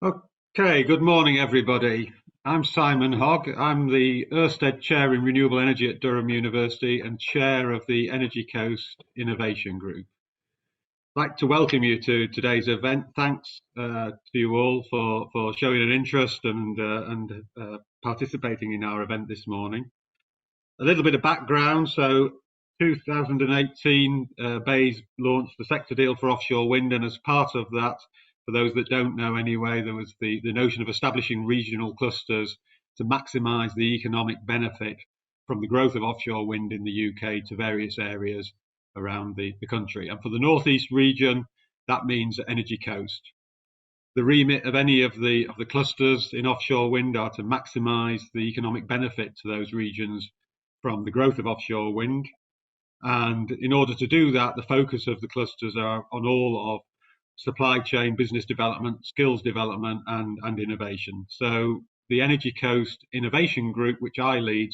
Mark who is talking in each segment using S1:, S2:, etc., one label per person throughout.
S1: Okay, good morning, everybody. I'm Simon Hogg. I'm the Ørsted Chair in Renewable Energy at Durham University and Chair of the Energi Coast Innovation Group. I'd like to welcome you to today's event. Thanks to you all for showing an interest and participating in our event this morning. A little bit of background. So 2018, BEIS launched the sector deal for offshore wind, and as part of that, for those that don't know anyway, there was the notion of establishing regional clusters to maximise the economic benefit from the growth of offshore wind in the UK to various areas around the country. And for the northeast region, that means Energi Coast. The remit of any of the clusters in offshore wind are to maximise the economic benefit to those regions from the growth of offshore wind. And in order to do that, the focus of the clusters are on all of supply chain, business development, skills development, and innovation. So the Energi Coast Innovation Group, which I lead,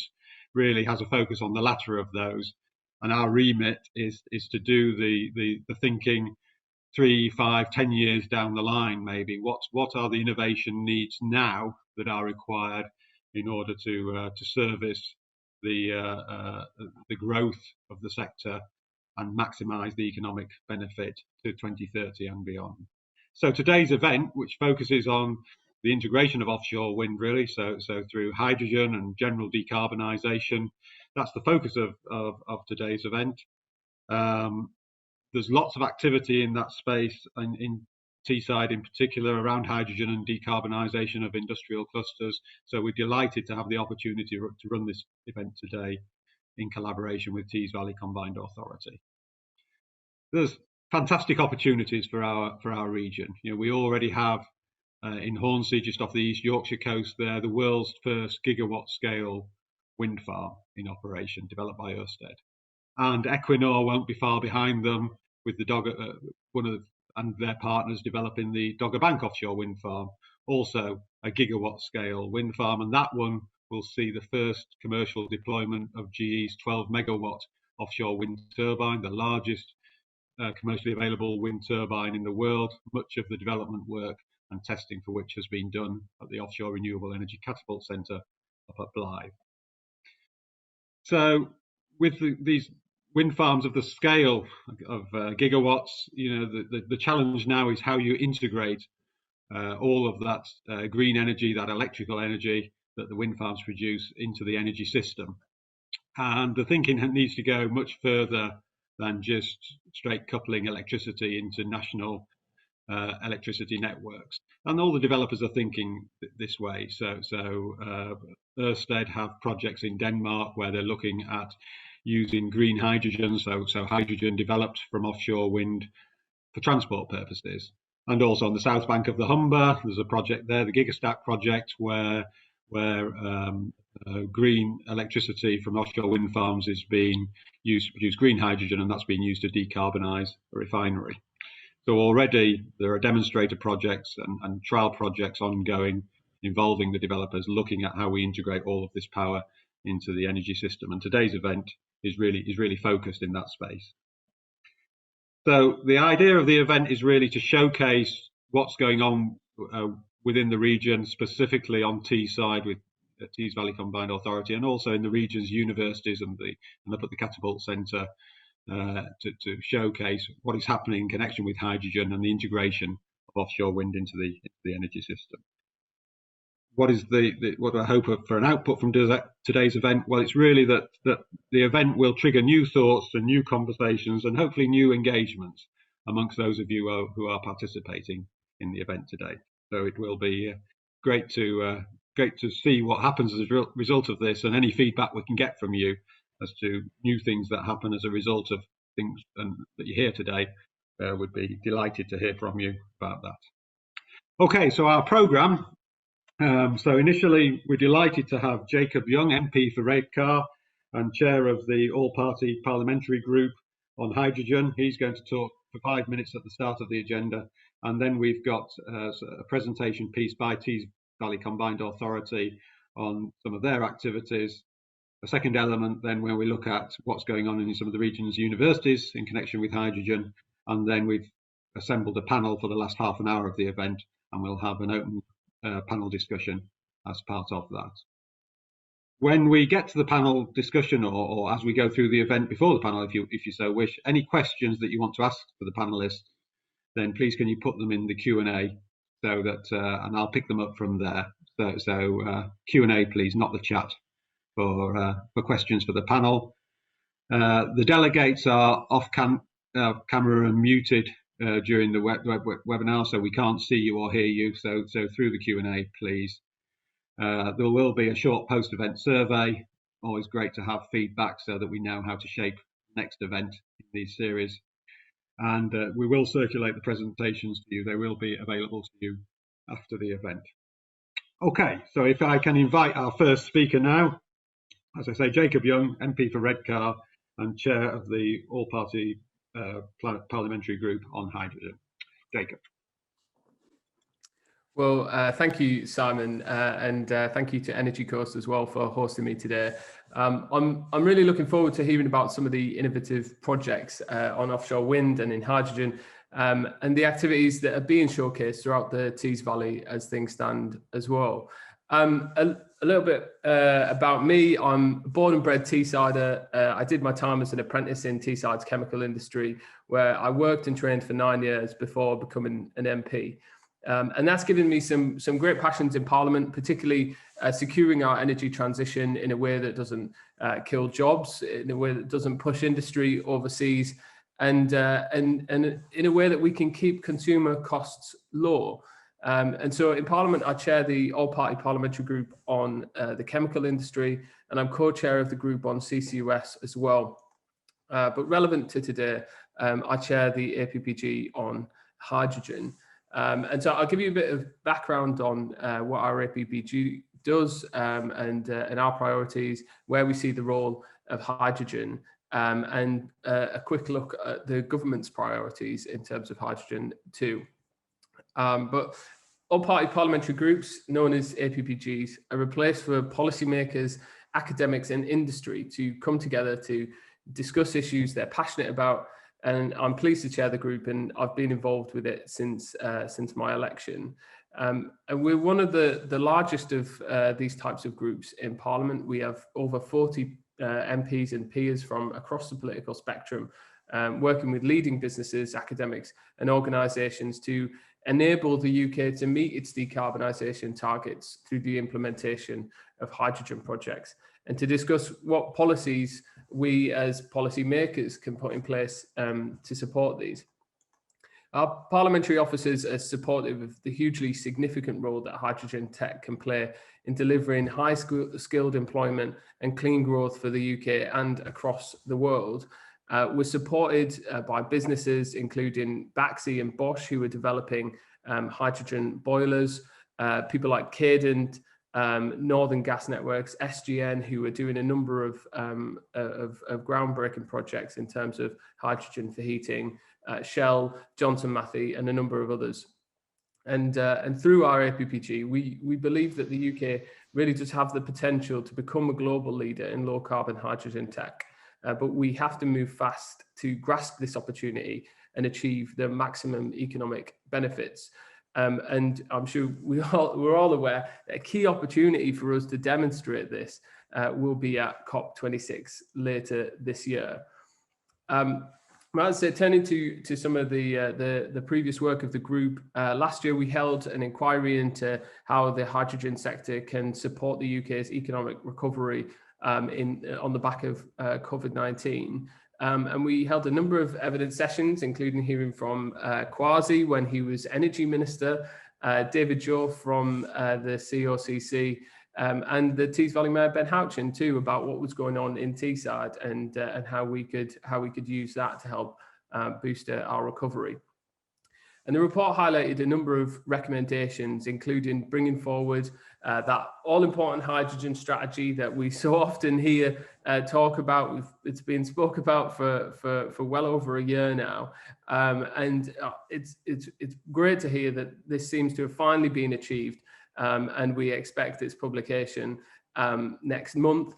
S1: really has a focus on the latter of those. And our remit is to do the thinking 3, 5, 10 years down the line, maybe. What are the innovation needs now that are required in order to service the growth of the sector and maximise the economic benefit to 2030 and beyond. So today's event, which focuses on the integration of offshore wind, really, so through hydrogen and general decarbonisation, that's the focus of today's event. There's lots of activity in that space, and in Teesside in particular, around hydrogen and decarbonisation of industrial clusters. So we're delighted to have the opportunity to run this event today in collaboration with Tees Valley Combined Authority. There's fantastic opportunities for our region. You know, we already have in Hornsea, just off the East Yorkshire coast there, the world's first gigawatt scale wind farm in operation, developed by Ørsted. And Equinor won't be far behind them with the and their partners developing the Dogger Bank offshore wind farm, also a gigawatt scale wind farm, and that one will see the first commercial deployment of GE's 12 megawatt offshore wind turbine, the largest commercially available wind turbine in the world. Much of the development work and testing for which has been done at the Offshore Renewable Energy Catapult Centre up at Blythe. So with these wind farms of the scale of gigawatts, you know, the challenge now is how you integrate all of that green energy, that electrical energy that the wind farms produce into the energy system. And the thinking needs to go much further than just straight coupling electricity into national electricity networks. And all the developers are thinking this way. So Ørsted have projects in Denmark where they're looking at using green hydrogen, so hydrogen developed from offshore wind for transport purposes. And also on the south bank of the Humber, there's a project there, the Gigastack project, where green electricity from offshore wind farms is being used to produce green hydrogen, and that's being used to decarbonise a refinery. So already there are demonstrator projects and trial projects ongoing involving the developers, looking at how we integrate all of this power into the energy system. And today's event is really focused in that space. So the idea of the event is really to showcase what's going on within the region, specifically on Teesside with Tees Valley Combined Authority, and also in the region's universities and up at the Catapult Centre, to showcase what is happening in connection with hydrogen and the integration of offshore wind into the energy system. What is what do I hope for an output from today's event? Well, it's really that the event will trigger new thoughts and new conversations and hopefully new engagements amongst those of you who are participating in the event today. So it will be great to see what happens as a result of this, and any feedback we can get from you as to new things that happen as a result of things that you hear today. Would be delighted to hear from you about that. Okay, so our programme. So initially, we're delighted to have Jacob Young, MP for Redcar and chair of the all-party parliamentary group on hydrogen. He's going to talk for 5 minutes at the start of the agenda. And then we've got a presentation piece by Tees Valley Combined Authority on some of their activities. A second element then where we look at what's going on in some of the region's universities in connection with hydrogen. And then we've assembled a panel for the last half an hour of the event and we'll have an open panel discussion as part of that. When we get to the panel discussion, or as we go through the event before the panel, if you so wish, any questions that you want to ask for the panelists, then please can you put them in the Q&A, so that and I'll pick them up from there. So Q&A, please, not the chat, for questions for the panel. The delegates are off camera and muted during the webinar, so we can't see you or hear you. So through the Q&A, please. There will be a short post-event survey. Always great to have feedback so that we know how to shape the next event in these series. And we will circulate the presentations to you. They will be available to you after the event. Okay, so if I can invite our first speaker now. As I say, Jacob Young, MP for Redcar and chair of the all-party parliamentary group on hydrogen. Jacob.
S2: Well, thank you, Simon, and thank you to Energi Coast as well for hosting me today. I'm really looking forward to hearing about some of the innovative projects on offshore wind and in hydrogen, and the activities that are being showcased throughout the Tees Valley as things stand as well. A little bit about me. I'm born and bred Teessider. I did my time as an apprentice in Teesside's chemical industry, where I worked and trained for 9 years before becoming an MP. And that's given me some great passions in Parliament, particularly securing our energy transition in a way that doesn't kill jobs, in a way that doesn't push industry overseas, and in a way that we can keep consumer costs low. And so in Parliament, I chair the all-party parliamentary group on the chemical industry, and I'm co-chair of the group on CCUS as well. But relevant to today, I chair the APPG on hydrogen. And so I'll give you a bit of background on what our APPG does and our priorities, where we see the role of hydrogen, and a quick look at the government's priorities in terms of hydrogen too. But all-party parliamentary groups, known as APPGs, are a place for policymakers, academics and industry to come together to discuss issues they're passionate about. And I'm pleased to chair the group, and I've been involved with it since my election. And we're one of the largest of these types of groups in Parliament. We have over 40 MPs and peers from across the political spectrum, working with leading businesses, academics and organisations to enable the UK to meet its decarbonisation targets through the implementation of hydrogen projects, and to discuss what policies we as policymakers can put in place to support these. Our parliamentary officers are supportive of the hugely significant role that hydrogen tech can play in delivering high-skilled employment and clean growth for the UK and across the world. We're supported by businesses including Baxi and Bosch, who are developing hydrogen boilers, people like Cadent, Northern Gas Networks, SGN, who are doing a number of groundbreaking projects in terms of hydrogen for heating, Shell, Johnson Matthey, and a number of others. And through our APPG, we believe that the UK really does have the potential to become a global leader in low carbon hydrogen tech. But we have to move fast to grasp this opportunity and achieve the maximum economic benefits. And I'm sure we're all aware that a key opportunity for us to demonstrate this will be at COP26 later this year. As I say, turning to some of the previous work of the group, last year we held an inquiry into how the hydrogen sector can support the UK's economic recovery on the back of COVID-19. And we held a number of evidence sessions, including hearing from Kwasi when he was Energy Minister, David Joe from the COCC, and the Tees Valley Mayor Ben Houchin too, about what was going on in Teesside and how we could use that to help boost our recovery. And the report highlighted a number of recommendations, including bringing forward that all-important hydrogen strategy that we so often hear talk about. It's been spoke about for well over a year now, and it's great to hear that this seems to have finally been achieved, and we expect its publication next month.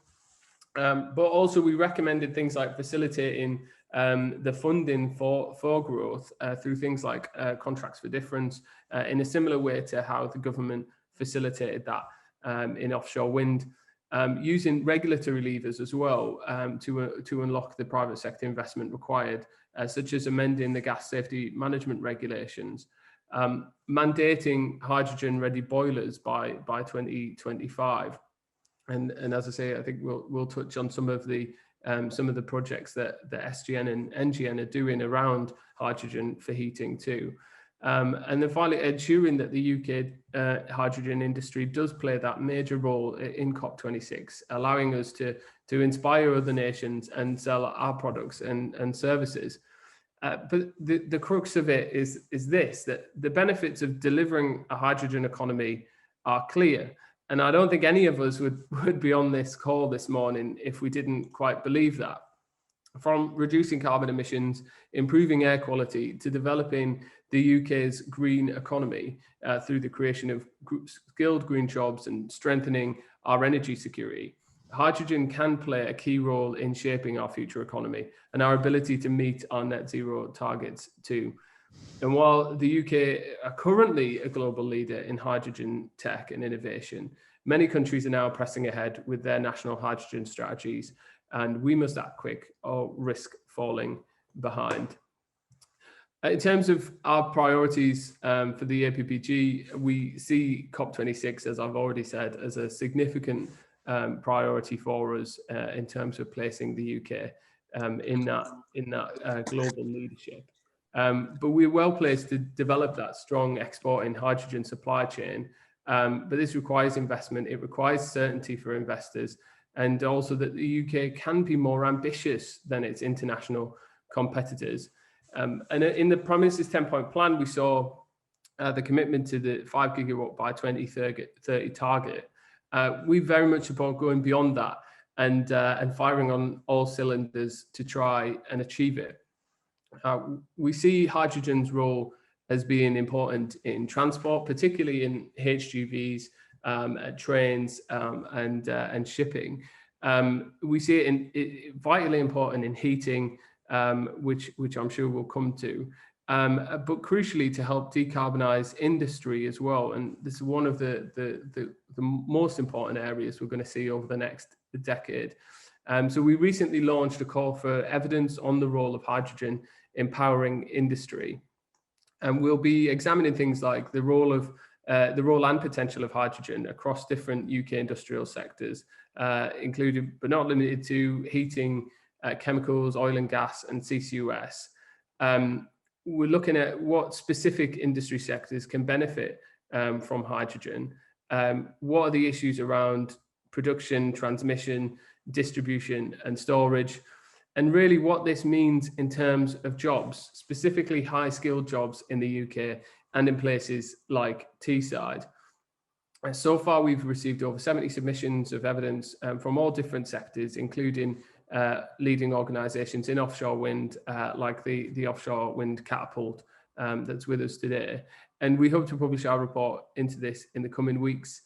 S2: But also we recommended things like facilitating the funding for growth through things like contracts for difference, in a similar way to how the government facilitated that in offshore wind, using regulatory levers as well to unlock the private sector investment required, such as amending the gas safety management regulations, mandating hydrogen-ready boilers by 2025, and as I say, I think we'll touch on some of the projects that SGN and NGN are doing around hydrogen for heating too. And then finally, ensuring that the UK hydrogen industry does play that major role in COP26, allowing us to inspire other nations and sell our products and services. But the crux of it is this, that the benefits of delivering a hydrogen economy are clear. And I don't think any of us would be on this call this morning if we didn't quite believe that. From reducing carbon emissions, improving air quality, to developing the UK's green economy through the creation of skilled green jobs and strengthening our energy security, hydrogen can play a key role in shaping our future economy and our ability to meet our net zero targets too. And while the UK are currently a global leader in hydrogen tech and innovation, many countries are now pressing ahead with their national hydrogen strategies, and we must act quick or risk falling behind. In terms of our priorities for the APPG, we see COP26, as I've already said, as a significant priority for us in terms of placing the UK in that global leadership. But we're well placed to develop that strong exporting hydrogen supply chain. But this requires investment. It requires certainty for investors, and also that the UK can be more ambitious than its international competitors. And in the Prime Minister's 10-point plan, we saw the commitment to the 5 gigawatt by 2030 target. We very much support going beyond that and firing on all cylinders to try and achieve it. We see hydrogen's role as being important in transport, particularly in HGVs, trains, and shipping. We see it vitally important in heating, which I'm sure we'll come to, but crucially to help decarbonise industry as well. And this is one of the most important areas we're going to see over the next decade. So we recently launched a call for evidence on the role of hydrogen empowering industry. And we'll be examining things like the role and potential of hydrogen across different UK industrial sectors, including but not limited to heating, chemicals, oil and gas, and CCUS. We're looking at what specific industry sectors can benefit from hydrogen. What are the issues around production, transmission, distribution, and storage? And really what this means in terms of jobs, specifically high-skilled jobs in the UK and in places like Teesside. So far, we've received over 70 submissions of evidence from all different sectors, including leading organisations in offshore wind, like the Offshore Wind Catapult that's with us today. And we hope to publish our report into this in the coming weeks.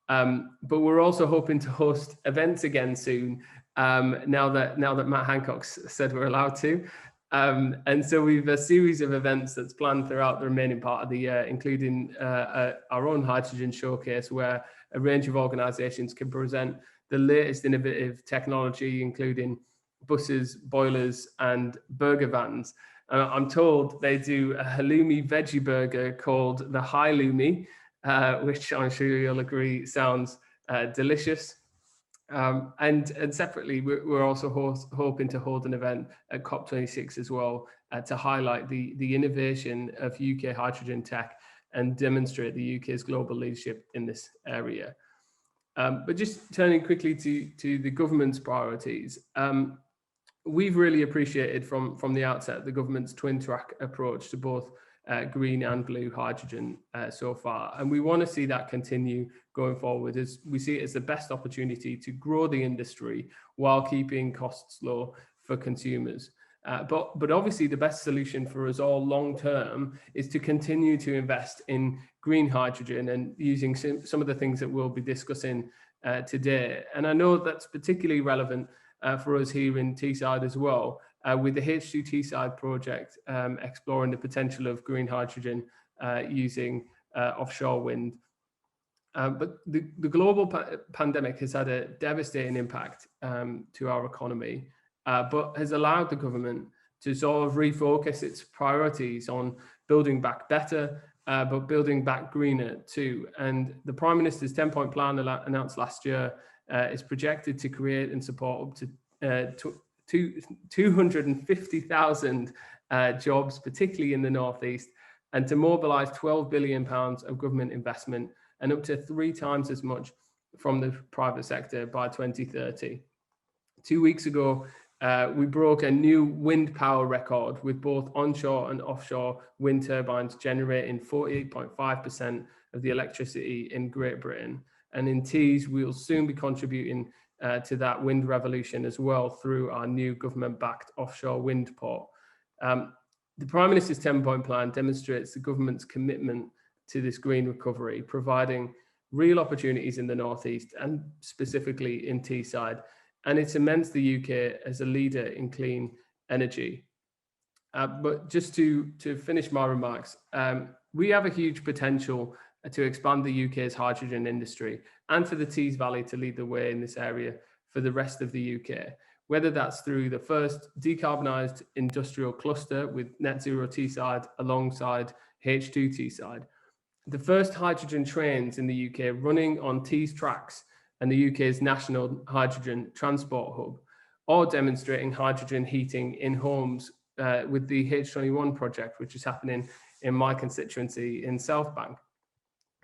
S2: But we're also hoping to host events again soon, now that Matt Hancock's said we're allowed to. And so we've a series of events that's planned throughout the remaining part of the year, including our own hydrogen showcase, where a range of organisations can present the latest innovative technology, including buses, boilers, and burger vans. I'm told they do a halloumi veggie burger called the High Loomy, which I'm sure you'll agree sounds delicious. And separately, we're also hoping to hold an event at COP26 as well to highlight the innovation of UK hydrogen tech and demonstrate the UK's global leadership in this area. But just turning quickly to the government's priorities, we've really appreciated from the outset the government's twin track approach to both green and blue hydrogen so far. And we want to see that continue going forward, as we see it as the best opportunity to grow the industry while keeping costs low for consumers. But obviously the best solution for us all long term is to continue to invest in green hydrogen and using some of the things that we'll be discussing today. And I know that's particularly relevant for us here in Teesside as well, with the H2 Teesside project exploring the potential of green hydrogen using offshore wind. But the global pandemic has had a devastating impact to our economy, but has allowed the government to sort of refocus its priorities on building back better, but building back greener too. And the Prime Minister's 10-point plan announced last year is projected to create and support up to 250,000 jobs, particularly in the Northeast, and to mobilise £12 billion of government investment and up to 3 times as much from the private sector by 2030. 2 weeks ago, we broke a new wind power record with both onshore and offshore wind turbines generating 48.5% of the electricity in Great Britain. And in Tees, we'll soon be contributing to that wind revolution as well through our new government-backed offshore wind port. The Prime Minister's 10-point plan demonstrates the government's commitment to this green recovery, providing real opportunities in the Northeast and specifically in Teesside. And it cements the UK as a leader in clean energy. But just to finish my remarks, we have a huge potential to expand the UK's hydrogen industry and for the Tees Valley to lead the way in this area for the rest of the UK, whether that's through the first decarbonised industrial cluster with Net Zero Teesside alongside H2 Teesside, the first hydrogen trains in the UK running on Tees tracks and the UK's national hydrogen transport hub, or demonstrating hydrogen heating in homes with the H21 project, which is happening in my constituency in South Bank.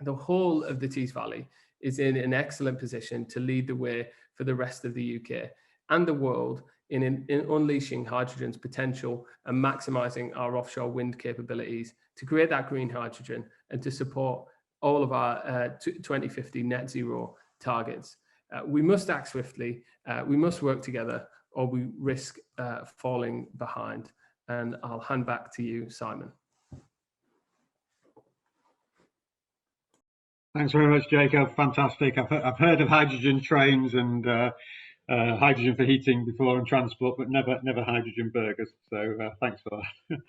S2: The whole of the Tees Valley is in an excellent position to lead the way for the rest of the UK and the world in unleashing hydrogen's potential and maximising our offshore wind capabilities to create that green hydrogen and to support all of our 2050 net zero targets. We must act swiftly, we must work together, or we risk falling behind. And I'll hand back to you, Simon.
S1: Thanks very much, Jacob. Fantastic. I've heard of hydrogen trains and hydrogen for heating before and transport, but never hydrogen burgers. So thanks for that.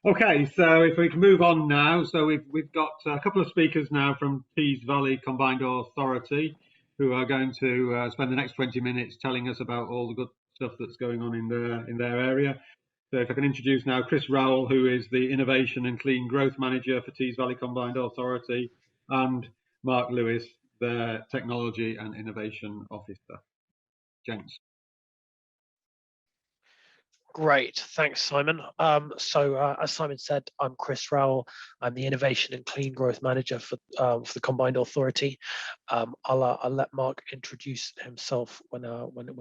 S1: Okay, so if we can move on now. So we've got a couple of speakers now from Tees Valley Combined Authority who are going to spend the next 20 minutes telling us about all the good stuff that's going on in their area. So if I can introduce now Chris Rowell, who is the Innovation and Clean Growth Manager for Tees Valley Combined Authority, and Mark Lewis, their Technology and Innovation Officer. Gents.
S3: Great, thanks, Simon. As Simon said, I'm Chris Rowell. I'm the Innovation and Clean Growth Manager for the Combined Authority. I'll let Mark introduce himself when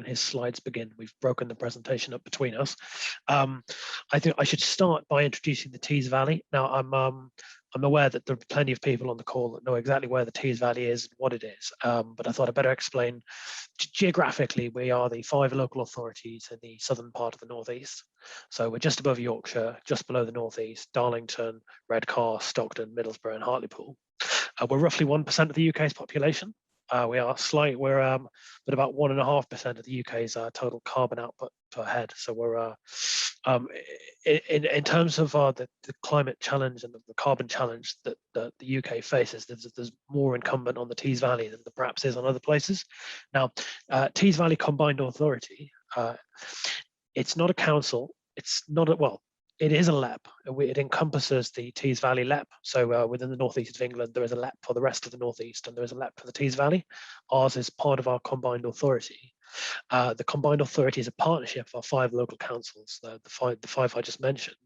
S3: his slides begin. We've broken the presentation up between us. I think I should start by introducing the Tees Valley. Now, I'm aware that there are plenty of people on the call that know exactly where the Tees Valley is and what it is, but I thought I'd better explain. Geographically, we are the 5 local authorities in the southern part of the Northeast. So we're just above Yorkshire, just below the Northeast, Darlington, Redcar, Stockton, Middlesbrough and Hartlepool. We're roughly 1% of the UK's population. We're but about 1.5% of the UK's total carbon output per head. So we're in terms of the climate challenge and the carbon challenge that the UK faces, there's more incumbent on the Tees Valley than there perhaps is on other places. Now, Tees Valley Combined Authority, it's not a council. It's not it is a LEP. It encompasses the Tees Valley LEP. So within the northeast of England, there is a LEP for the rest of the northeast, and there is a LEP for the Tees Valley. Ours is part of our combined authority. The combined authority is a partnership of our 5 local councils, the five I just mentioned.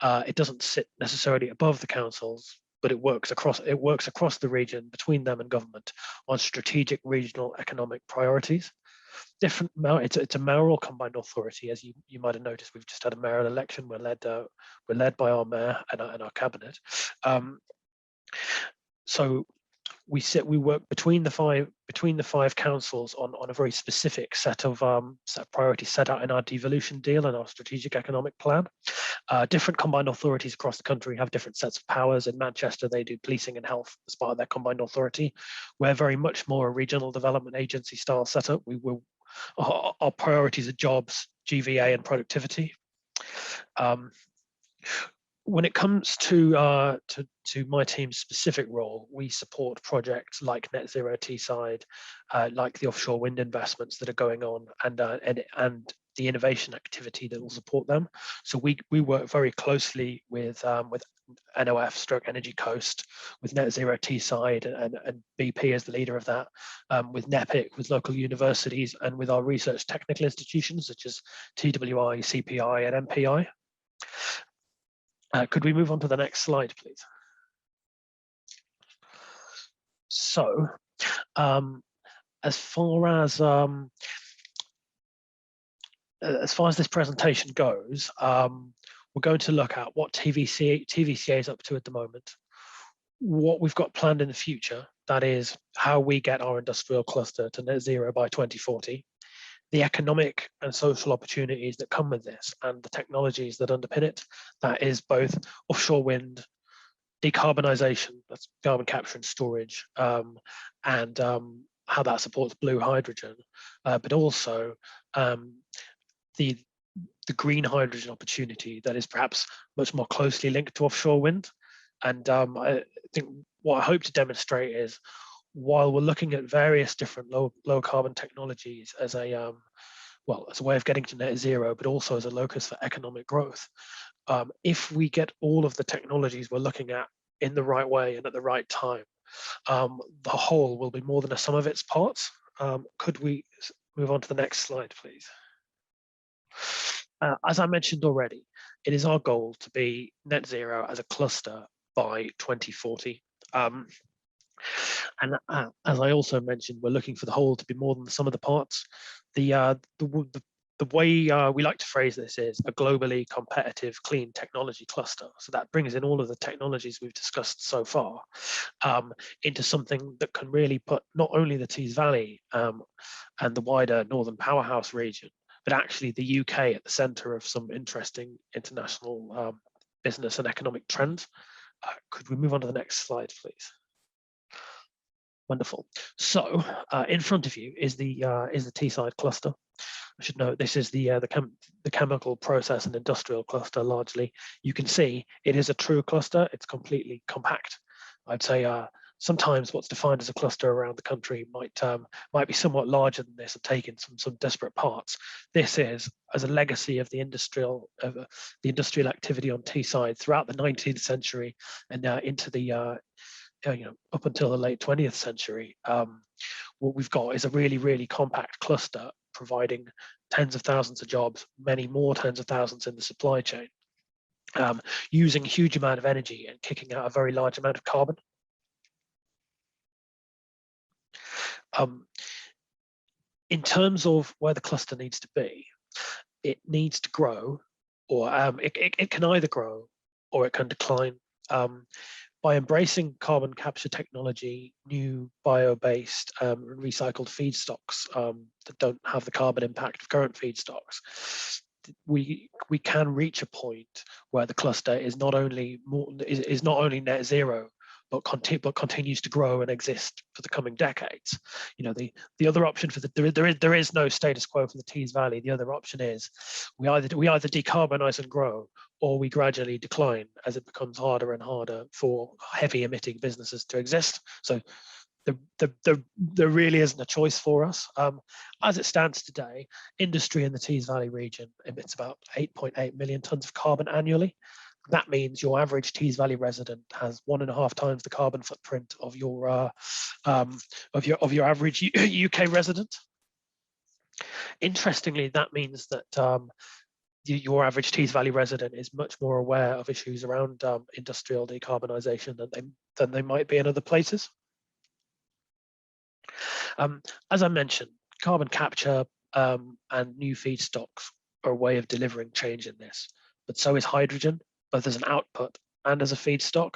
S3: It doesn't sit necessarily above the councils, but it works across the region between them and government on strategic regional economic priorities. It's a mayoral combined authority, as you might have noticed. We've just had a mayoral election. We're led by our mayor and our cabinet. So we work between the five councils on a very specific set of priorities set out in our devolution deal and our strategic economic plan. Different combined authorities across the country have different sets of powers. In Manchester, they do policing and health as part of their combined authority. We're very much more a regional development agency style setup. Our priorities are jobs, GVA and productivity. When it comes to my team's specific role, we support projects like Net Zero Teesside, like the offshore wind investments that are going on, and the innovation activity that will support them. So we work very closely with NOF / Energi Coast, with Net Zero Teesside and BP as the leader of that, with NEPIC, with local universities, and with our research technical institutions such as TWI, CPI, and MPI. Could we move on to the next slide, please? So, as far as this presentation goes, we're going to look at what TVCA is up to at the moment, what we've got planned in the future, that is how we get our industrial cluster to net zero by 2040, the economic and social opportunities that come with this, and the technologies that underpin it, that is both offshore wind, decarbonisation, that's carbon capture and storage, and how that supports blue hydrogen, but also the green hydrogen opportunity that is perhaps much more closely linked to offshore wind. And I think what I hope to demonstrate is, while we're looking at various different low carbon technologies as a way of getting to net zero, but also as a locus for economic growth, if we get all of the technologies we're looking at in the right way and at the right time, the whole will be more than a sum of its parts. Could we move on to the next slide, please? As I mentioned already, it is our goal to be net zero as a cluster by 2040. And as I also mentioned, we're looking for the whole to be more than the sum of the parts. The way we like to phrase this is a globally competitive clean technology cluster. So that brings in all of the technologies we've discussed so far into something that can really put not only the Tees Valley and the wider Northern Powerhouse region, but actually the UK at the centre of some interesting international business and economic trends. Could we move on to the next slide, please? Wonderful. So in front of you is the Teesside cluster. I should note this is the chemical process and industrial cluster largely. You can see it is a true cluster. It's completely compact. I'd say sometimes what's defined as a cluster around the country might be somewhat larger than this and take in some disparate parts. This is as a legacy of the industrial activity on Teesside throughout the 19th century and into the up until the late 20th century. What we've got is a really, really compact cluster providing tens of thousands of jobs, many more tens of thousands in the supply chain, using a huge amount of energy and kicking out a very large amount of carbon. In terms of where the cluster needs to be, it needs to grow, or it can either grow or it can decline. By embracing carbon capture technology, new bio-based recycled feedstocks that don't have the carbon impact of current feedstocks, we can reach a point where the cluster is not only net zero, but continues to grow and exist for the coming decades. The other option for there is no status quo for the Tees Valley. The other option is we either decarbonize and grow, or we gradually decline as it becomes harder and harder for heavy emitting businesses to exist. So there really isn't a choice for us. As it stands today, industry in the Tees Valley region emits about 8.8 million tons of carbon annually. That means your average Tees Valley resident has 1.5 times the carbon footprint of your average UK resident. Interestingly, that means that your average Tees Valley resident is much more aware of issues around industrial decarbonisation than they might be in other places. As I mentioned, carbon capture and new feedstocks are a way of delivering change in this, but so is hydrogen, both as an output and as a feedstock.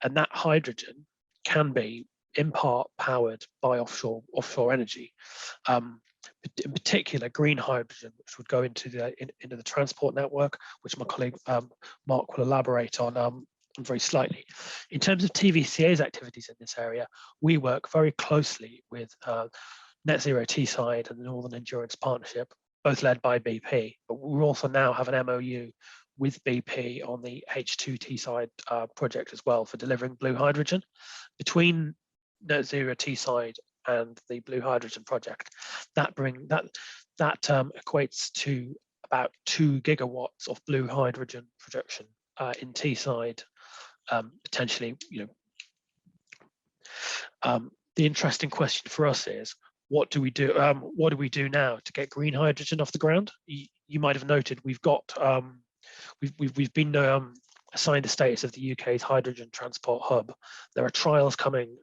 S3: And that hydrogen can be in part powered by offshore energy. In particular, green hydrogen, which would go into the transport network, which my colleague Mark will elaborate on very slightly. In terms of TVCA's activities in this area, we work very closely with Net Zero Teesside and the Northern Endurance Partnership, both led by BP. But we also now have an MOU with BP on the H2 Teesside project as well for delivering blue hydrogen. Between Net Zero Teesside and the blue hydrogen project, that equates to about 2 gigawatts of blue hydrogen production in Teesside, potentially. The interesting question for us is, what do we do? What do we do now to get green hydrogen off the ground? You might have noted we've got we've been assigned the status of the UK's hydrogen transport hub. There are trials coming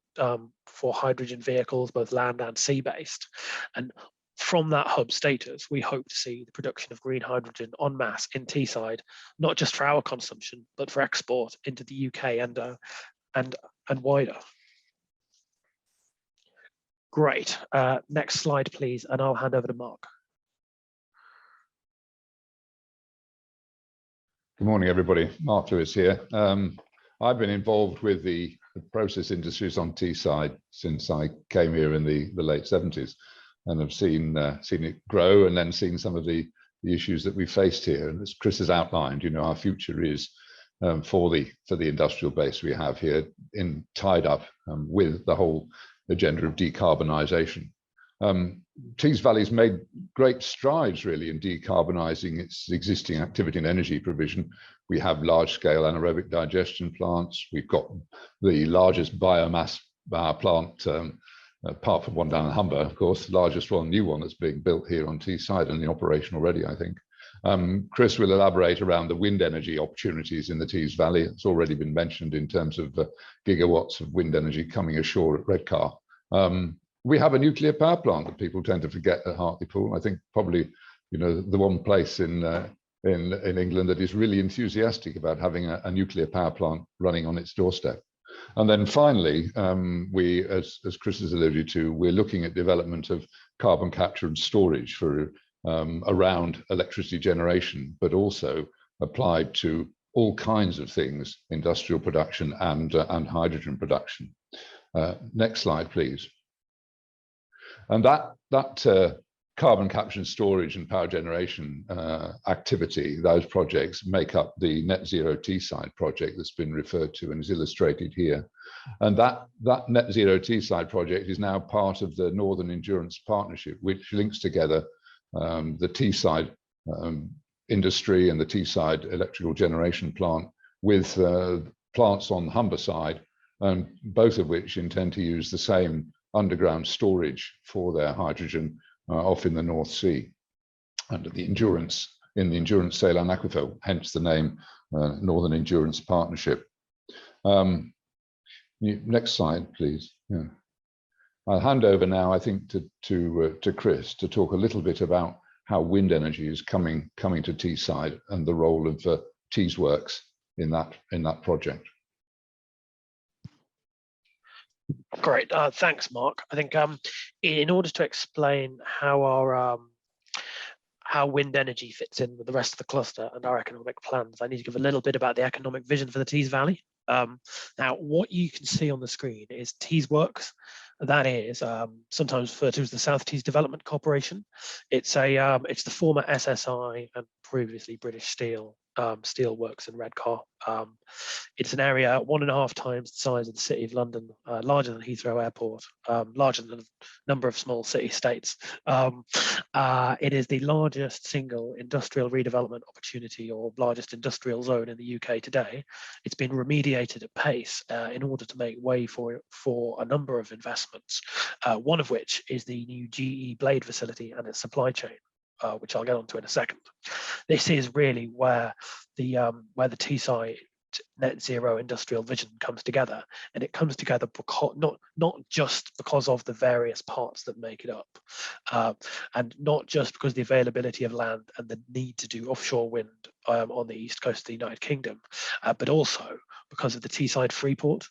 S3: for hydrogen vehicles, both land and sea based, and from that hub status, we hope to see the production of green hydrogen en masse in Teesside, not just for our consumption, but for export into the UK and wider. Great. Next slide, please, and I'll hand over to Mark.
S4: Good morning, everybody. Mark Lewis here. I've been involved with the process industries on Teesside since I came here in the late 70s, and have seen it grow, and then seen some of the issues that we faced here. And as Chris has outlined, our future is for the industrial base we have here tied up with the whole agenda of decarbonisation. Tees Valley's made great strides really in decarbonising its existing activity and energy provision. We have large-scale anaerobic digestion plants. We've got the largest biomass plant, apart from one down in Humber, of course, the largest one, new one that's being built here on Teesside and in operation already, I think. Chris will elaborate around the wind energy opportunities in the Tees Valley. It's already been mentioned in terms of gigawatts of wind energy coming ashore at Redcar. We have a nuclear power plant that people tend to forget at Hartlepool. I think probably, the one place in England that is really enthusiastic about having a nuclear power plant running on its doorstep. And then finally, we, as Chris has alluded to, we're looking at development of carbon capture and storage for around electricity generation, but also applied to all kinds of things, industrial production and hydrogen production. Next slide, please. And that carbon capture and storage and power generation activity, those projects make up the Net Zero Teesside project that's been referred to and is illustrated here. And that Net Zero Teesside project is now part of the Northern Endurance Partnership, which links together the Teesside industry and the Teesside electrical generation plant with plants on the Humber side, both of which intend to use the same underground storage for their hydrogen off in the North Sea under the Endurance Ceylon Aquifer, hence the name Northern Endurance Partnership. Next slide, please. Yeah. I'll hand over now, I think, to Chris to talk a little bit about how wind energy is coming to Teesside and the role of Tees Works in that project.
S3: Great, thanks, Mark. I think in order to explain how how wind energy fits in with the rest of the cluster and our economic plans, I need to give a little bit about the economic vision for the Tees Valley. Now, what you can see on the screen is Tees Works. That is sometimes referred to as the South Tees Development Corporation. It's the former SSI and previously British Steel Works in Redcar. It's an area 1.5 times the size of the City of London, larger than Heathrow Airport, larger than a number of small city-states. It is the largest single industrial redevelopment opportunity or largest industrial zone in the UK today. It's been remediated at pace in order to make way for a number of investments, one of which is the new GE blade facility and its supply chain, which I'll get onto in a second. This is really where the Teesside net zero industrial vision comes together, and it comes together because, not just because of the various parts that make it up, and not just because the availability of land and the need to do offshore wind on the east coast of the United Kingdom, but also because of the Teesside Freeport.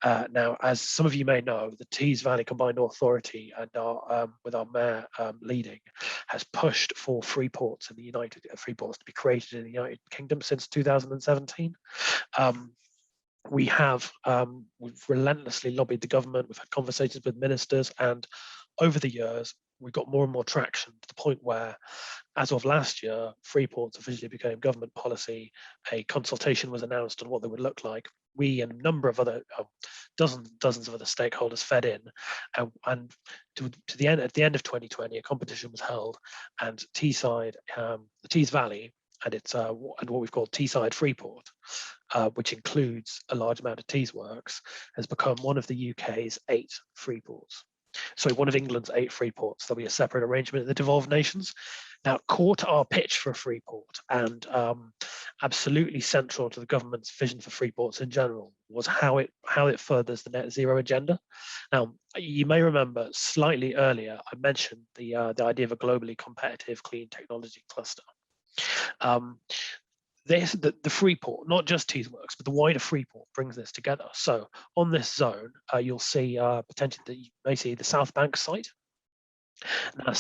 S3: Now, as some of you may know, the Tees Valley Combined Authority and with our mayor leading, has pushed for freeports in the freeports to be created in the United Kingdom since 2017. We've relentlessly lobbied the government. We've had conversations with ministers, and over the years, we got more and more traction to the point where, as of last year, free ports officially became government policy. A consultation was announced on what they would look like. We and a number of other dozens of other stakeholders fed in, and to the end, at the end of 2020, a competition was held, and Teesside, the Tees Valley, and it's and what we've called Teesside Freeport, which includes a large amount of Tees works, has become one of the UK's 8 free ports. So one of England's 8 free ports. There'll be a separate arrangement in the devolved nations. Now, core to our pitch for a free port, and absolutely central to the government's vision for free ports in general, was how it furthers the net zero agenda. Now, you may remember slightly earlier I mentioned the idea of a globally competitive clean technology cluster. The Freeport, not just Tees Works, but the wider Freeport brings this together. So on this zone, you'll see potentially that you may see the South Bank site. Now,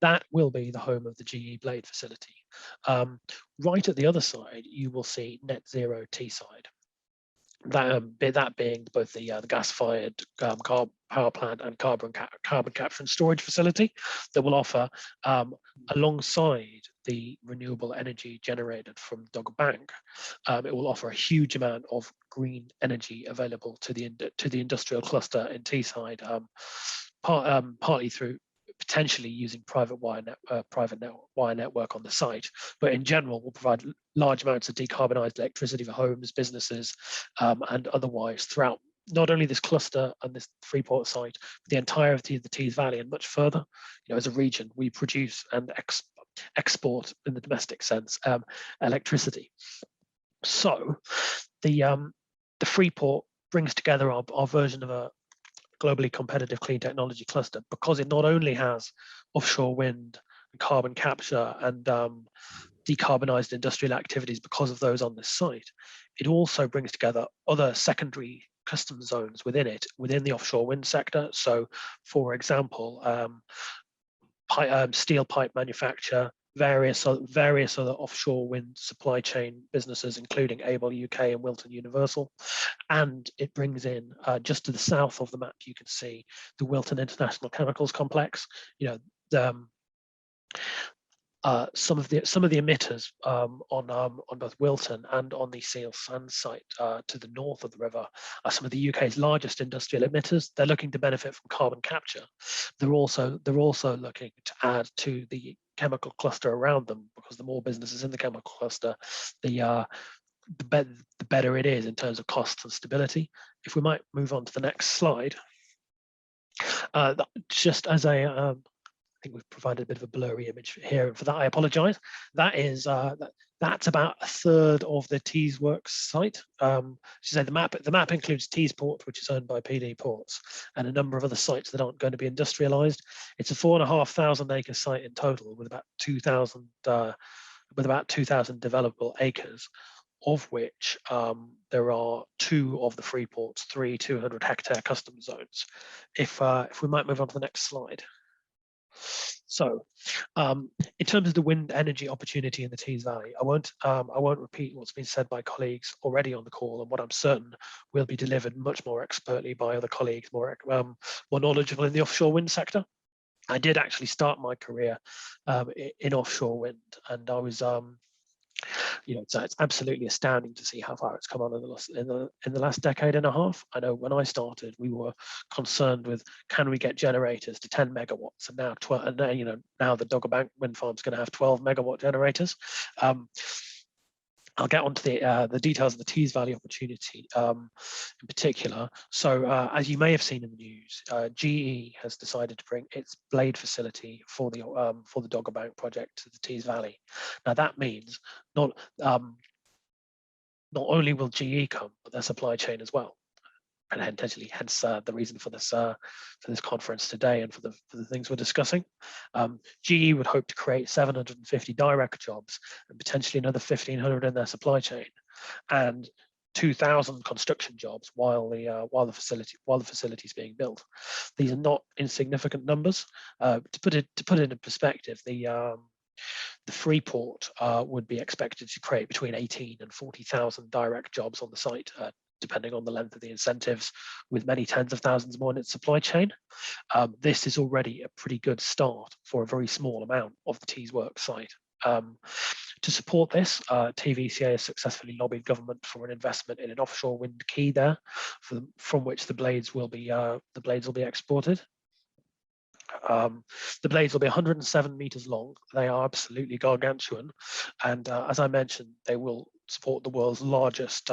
S3: that will be the home of the GE Blade facility. Right at the other side, you will see Net Zero Teesside. That being both the gas-fired power plant and carbon capture and storage facility that will offer, alongside the renewable energy generated from Dogger Bank, it will offer a huge amount of green energy available to the industrial cluster in Teesside, partly through potentially using private wire network on the site, but in general will provide large amounts of decarbonised electricity for homes, businesses, and otherwise throughout not only this cluster and this Freeport site, but the entirety of the Tees Valley and much further. You know, as a region, we produce and export in the domestic sense electricity. So the Freeport brings together our version of a globally competitive clean technology cluster, because it not only has offshore wind and carbon capture and decarbonised industrial activities because of those on this site, it also brings together other secondary custom zones within the offshore wind sector. So, for example, steel pipe manufacture, various other offshore wind supply chain businesses, including Able UK and Wilton Universal. And it brings in, just to the south of the map, you can see the Wilton International Chemicals Complex. You know, some of the emitters on both Wilton and on the Seal Sand site to the north of the river are some of the UK's largest industrial emitters. They're looking to benefit from carbon capture. They're also looking to add to the chemical cluster around them, because the more businesses in the chemical cluster, the better it is in terms of cost and stability. If we might move on to the next slide. Just as I think we've provided a bit of a blurry image here, and for that I apologise. That is that's about a third of the Tees Works site. So the map includes Teesport, which is owned by PD Ports, and a number of other sites that aren't going to be industrialised. It's a 4,500 acre site in total, with about 2,000 developable acres, of which there are 2 of the free ports, 3 200 hectare custom zones. If we might move on to the next slide. So, in terms of the wind energy opportunity in the Tees Valley, I won't repeat what's been said by colleagues already on the call, and what I'm certain will be delivered much more expertly by other colleagues more knowledgeable in the offshore wind sector. I did actually start my career in offshore wind, and I was you know, so it's absolutely astounding to see how far it's come on in the last decade and a half. I know when I started, we were concerned with, can we get generators to 10 megawatts, and now 12, and you know, now the Dogger Bank wind farm is going to have 12 megawatt generators. I'll get onto the details of the Tees Valley opportunity in particular. So as you may have seen in the news, GE has decided to bring its blade facility for the Dogger Bank project to the Tees Valley. Now that means not only will GE come, but their supply chain as well. And hence the reason for this conference today, and for the things we're discussing. GE would hope to create 750 direct jobs, and potentially another 1,500 in their supply chain, and 2,000 construction jobs while the facility is being built. These are not insignificant numbers. To put it in perspective, the Freeport would be expected to create between 18 and 40,000 direct jobs on the site depending on the length of the incentives, with many tens of thousands more in its supply chain. This is already a pretty good start for a very small amount of the Tees Works site. To support this, TVCA has successfully lobbied government for an investment in an offshore wind quay there, from which the blades will be exported. The blades will be 107 meters long. They are absolutely gargantuan, and as I mentioned, they will support the world's largest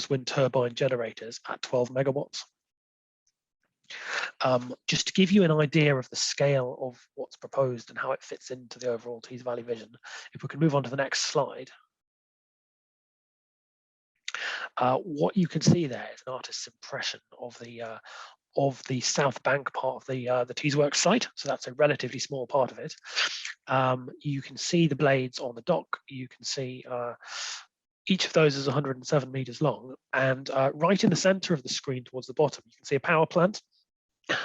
S3: wind turbine generators at 12 megawatts. Just to give you an idea of the scale of what's proposed and how it fits into the overall Tees Valley vision, if we can move on to the next slide. What you can see there is an artist's impression of the south bank part of the Tees Works site. So that's a relatively small part of it. You can see the blades on the dock. You can see each of those is 107 meters long. And right in the center of the screen towards the bottom, you can see a power plant.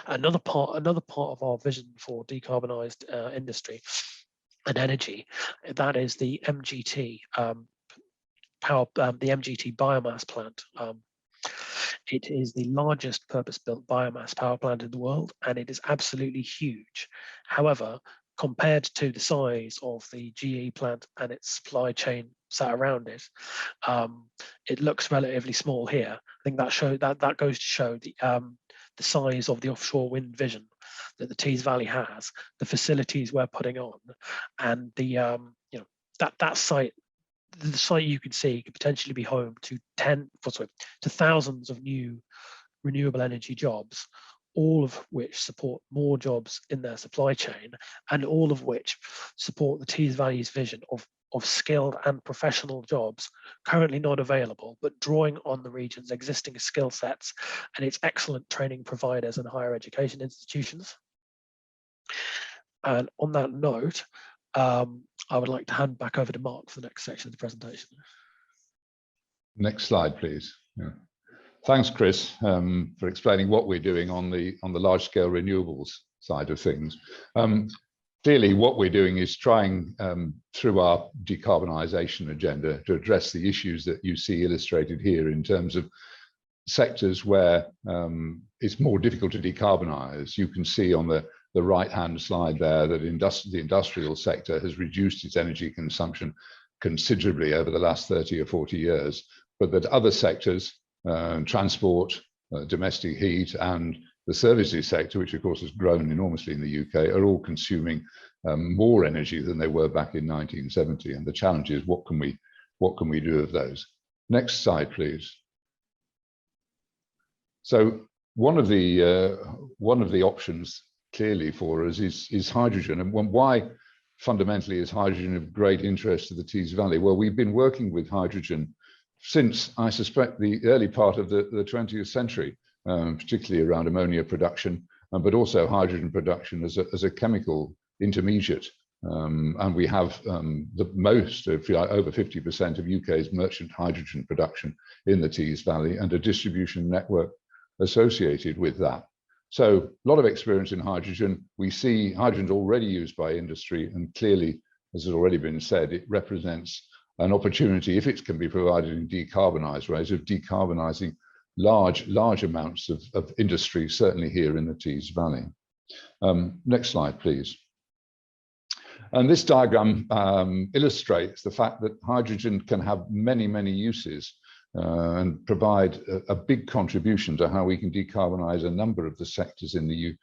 S3: Another part of our vision for decarbonised industry and energy, that is the MGT the MGT biomass plant. It is the largest purpose-built biomass power plant in the world, and it is absolutely huge. However, compared to the size of the GE plant and its supply chain sat around it, it looks relatively small here. I think that goes to show the size of the offshore wind vision that the Tees Valley has, the facilities we're putting on, and the that site. The site you can see could potentially be home to thousands of new renewable energy jobs, all of which support more jobs in their supply chain, and all of which support the Tees Valley's vision of skilled and professional jobs currently not available, but drawing on the region's existing skill sets and its excellent training providers and higher education institutions. And on that note, I would like to hand back over to Mark for the next section of the presentation.
S4: Next slide, please. Yeah. Thanks, Chris, for explaining what we're doing on the large-scale renewables side of things. Clearly, what we're doing is trying through our decarbonisation agenda to address the issues that you see illustrated here in terms of sectors where it's more difficult to decarbonise. You can see on the right-hand slide there that the industrial sector has reduced its energy consumption considerably over the last 30 or 40 years, but that other sectors, transport, domestic heat, and the services sector, which of course has grown enormously in the UK, are all consuming more energy than they were back in 1970. And the challenge is, what can we do of those? Next slide, please. So one of the options clearly for us is hydrogen. And why fundamentally is hydrogen of great interest to the Tees Valley? Well, we've been working with hydrogen since, I suspect, the early part of the 20th century, particularly around ammonia production, but also hydrogen production as a chemical intermediate. And we have the most, if you like, over 50% of UK's merchant hydrogen production in the Tees Valley, and a distribution network associated with that. So a lot of experience in hydrogen. We see hydrogen already used by industry, and clearly, as has already been said, it represents an opportunity, if it can be provided in decarbonised ways, of decarbonising large amounts of industry, certainly here in the Tees Valley. Next slide, please. And this diagram illustrates the fact that hydrogen can have many uses and provide a big contribution to how we can decarbonise a number of the sectors in the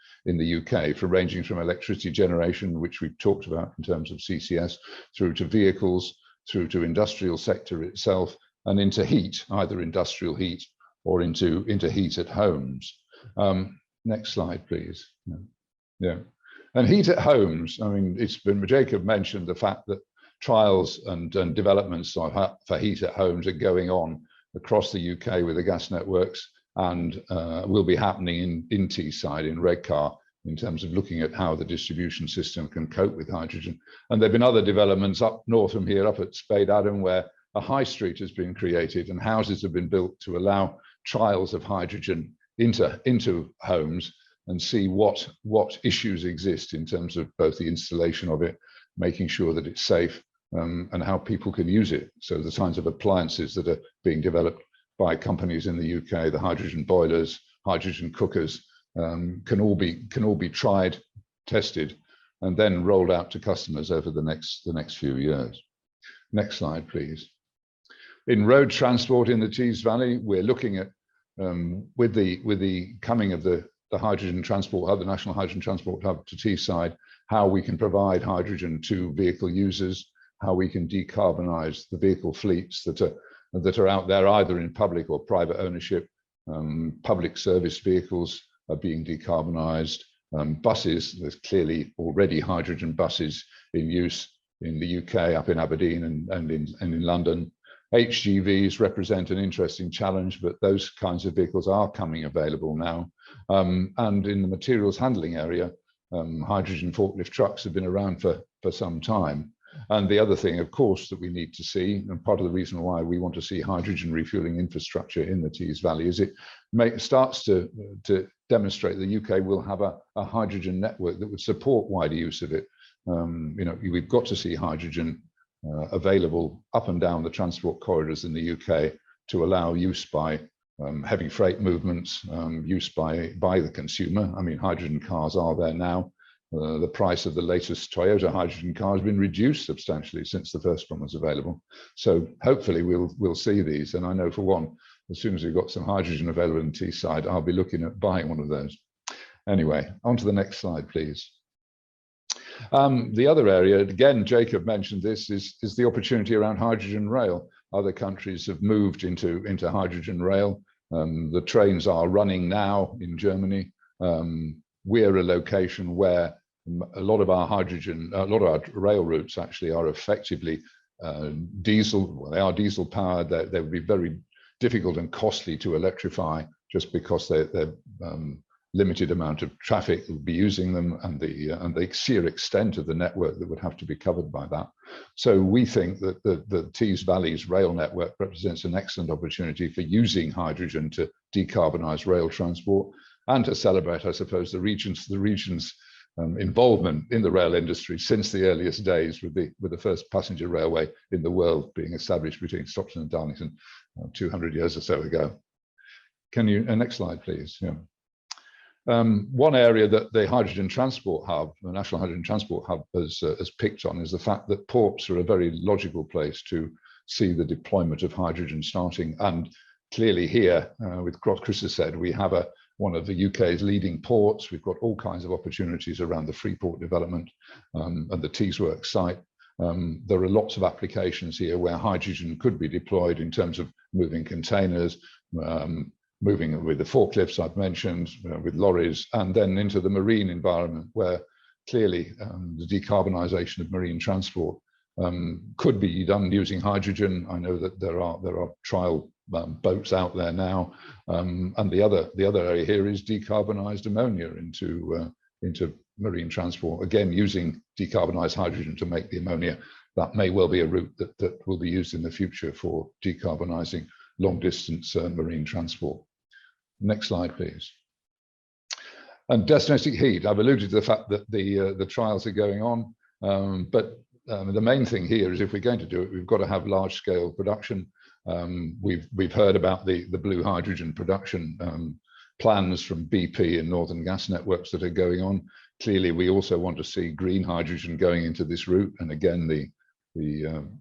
S4: UK, ranging from electricity generation, which we've talked about in terms of CCS, through to vehicles, through to industrial sector itself, and into heat, either industrial heat or into heat at homes. Next slide, please. Yeah. And heat at homes, I mean, Jacob mentioned the fact that trials and developments for heat at homes are going on across the UK with the gas networks, and will be happening in Teesside, in Redcar, in terms of looking at how the distribution system can cope with hydrogen. And there have been other developments up north from here, up at Spade Adam, where a high street has been created and houses have been built to allow trials of hydrogen into homes, and see what issues exist in terms of both the installation of it, making sure that it's safe, and how people can use it. So the kinds of appliances that are being developed by companies in the UK, the hydrogen boilers, hydrogen cookers, can all be tried, tested, and then rolled out to customers over the next few years. Next slide, please. In road transport in the Tees Valley, we're looking at with the coming of the hydrogen transport hub, the National Hydrogen Transport Hub to Teesside, how we can provide hydrogen to vehicle users, how we can decarbonise the vehicle fleets that are out there either in public or private ownership. Public service vehicles are being decarbonised. Buses, there's clearly already hydrogen buses in use in the UK, up in Aberdeen and in London. HGVs represent an interesting challenge, but those kinds of vehicles are coming available now. And in the materials handling area, hydrogen forklift trucks have been around for some time. And the other thing, of course, that we need to see, and part of the reason why we want to see hydrogen refueling infrastructure in the Tees Valley, is it starts to demonstrate the UK will have a hydrogen network that would support wider use of it. We've got to see hydrogen available up and down the transport corridors in the UK to allow use by heavy freight movements, use by the consumer. I mean, hydrogen cars are there now. The price of the latest Toyota hydrogen car has been reduced substantially since the first one was available. So hopefully we'll see these. And I know for one, as soon as we've got some hydrogen available in Teesside, I'll be looking at buying one of those. Anyway, on to the next slide, please. The other area, again, Jacob mentioned this, is the opportunity around hydrogen rail. Other countries have moved into hydrogen rail. The trains are running now in Germany. We're a location where a lot of our rail routes actually are effectively diesel. Well, they are diesel powered. They would be very difficult and costly to electrify just because they're limited amount of traffic would be using them, and the sheer extent of the network that would have to be covered by that. So we think that the Tees Valley's rail network represents an excellent opportunity for using hydrogen to decarbonise rail transport and to celebrate, I suppose, the region's involvement in the rail industry since the earliest days, with the first passenger railway in the world being established between Stockton and Darlington 200 years or so ago. Can you, next slide, please? Yeah. One area that the Hydrogen Transport Hub, the National Hydrogen Transport Hub, has picked on is the fact that ports are a very logical place to see the deployment of hydrogen starting. And clearly here, with what Chris has said, we have one of the UK's leading ports. We've got all kinds of opportunities around the Freeport development and the Teesworks site. There are lots of applications here where hydrogen could be deployed in terms of moving containers, moving with the forklifts I've mentioned, with lorries, and then into the marine environment, where clearly the decarbonisation of marine transport could be done using hydrogen. I know that there are trial boats out there now, and the other area here is decarbonised ammonia into marine transport. Again, using decarbonised hydrogen to make the ammonia. That may well be a route that will be used in the future for decarbonising long distance marine transport. Next slide, please. And domestic heat, I've alluded to the fact that the trials are going on, but the main thing here is if we're going to do it, we've got to have large scale production. We've heard about the blue hydrogen production plans from BP and Northern Gas Networks that are going on. Clearly, we also want to see green hydrogen going into this route, and again, the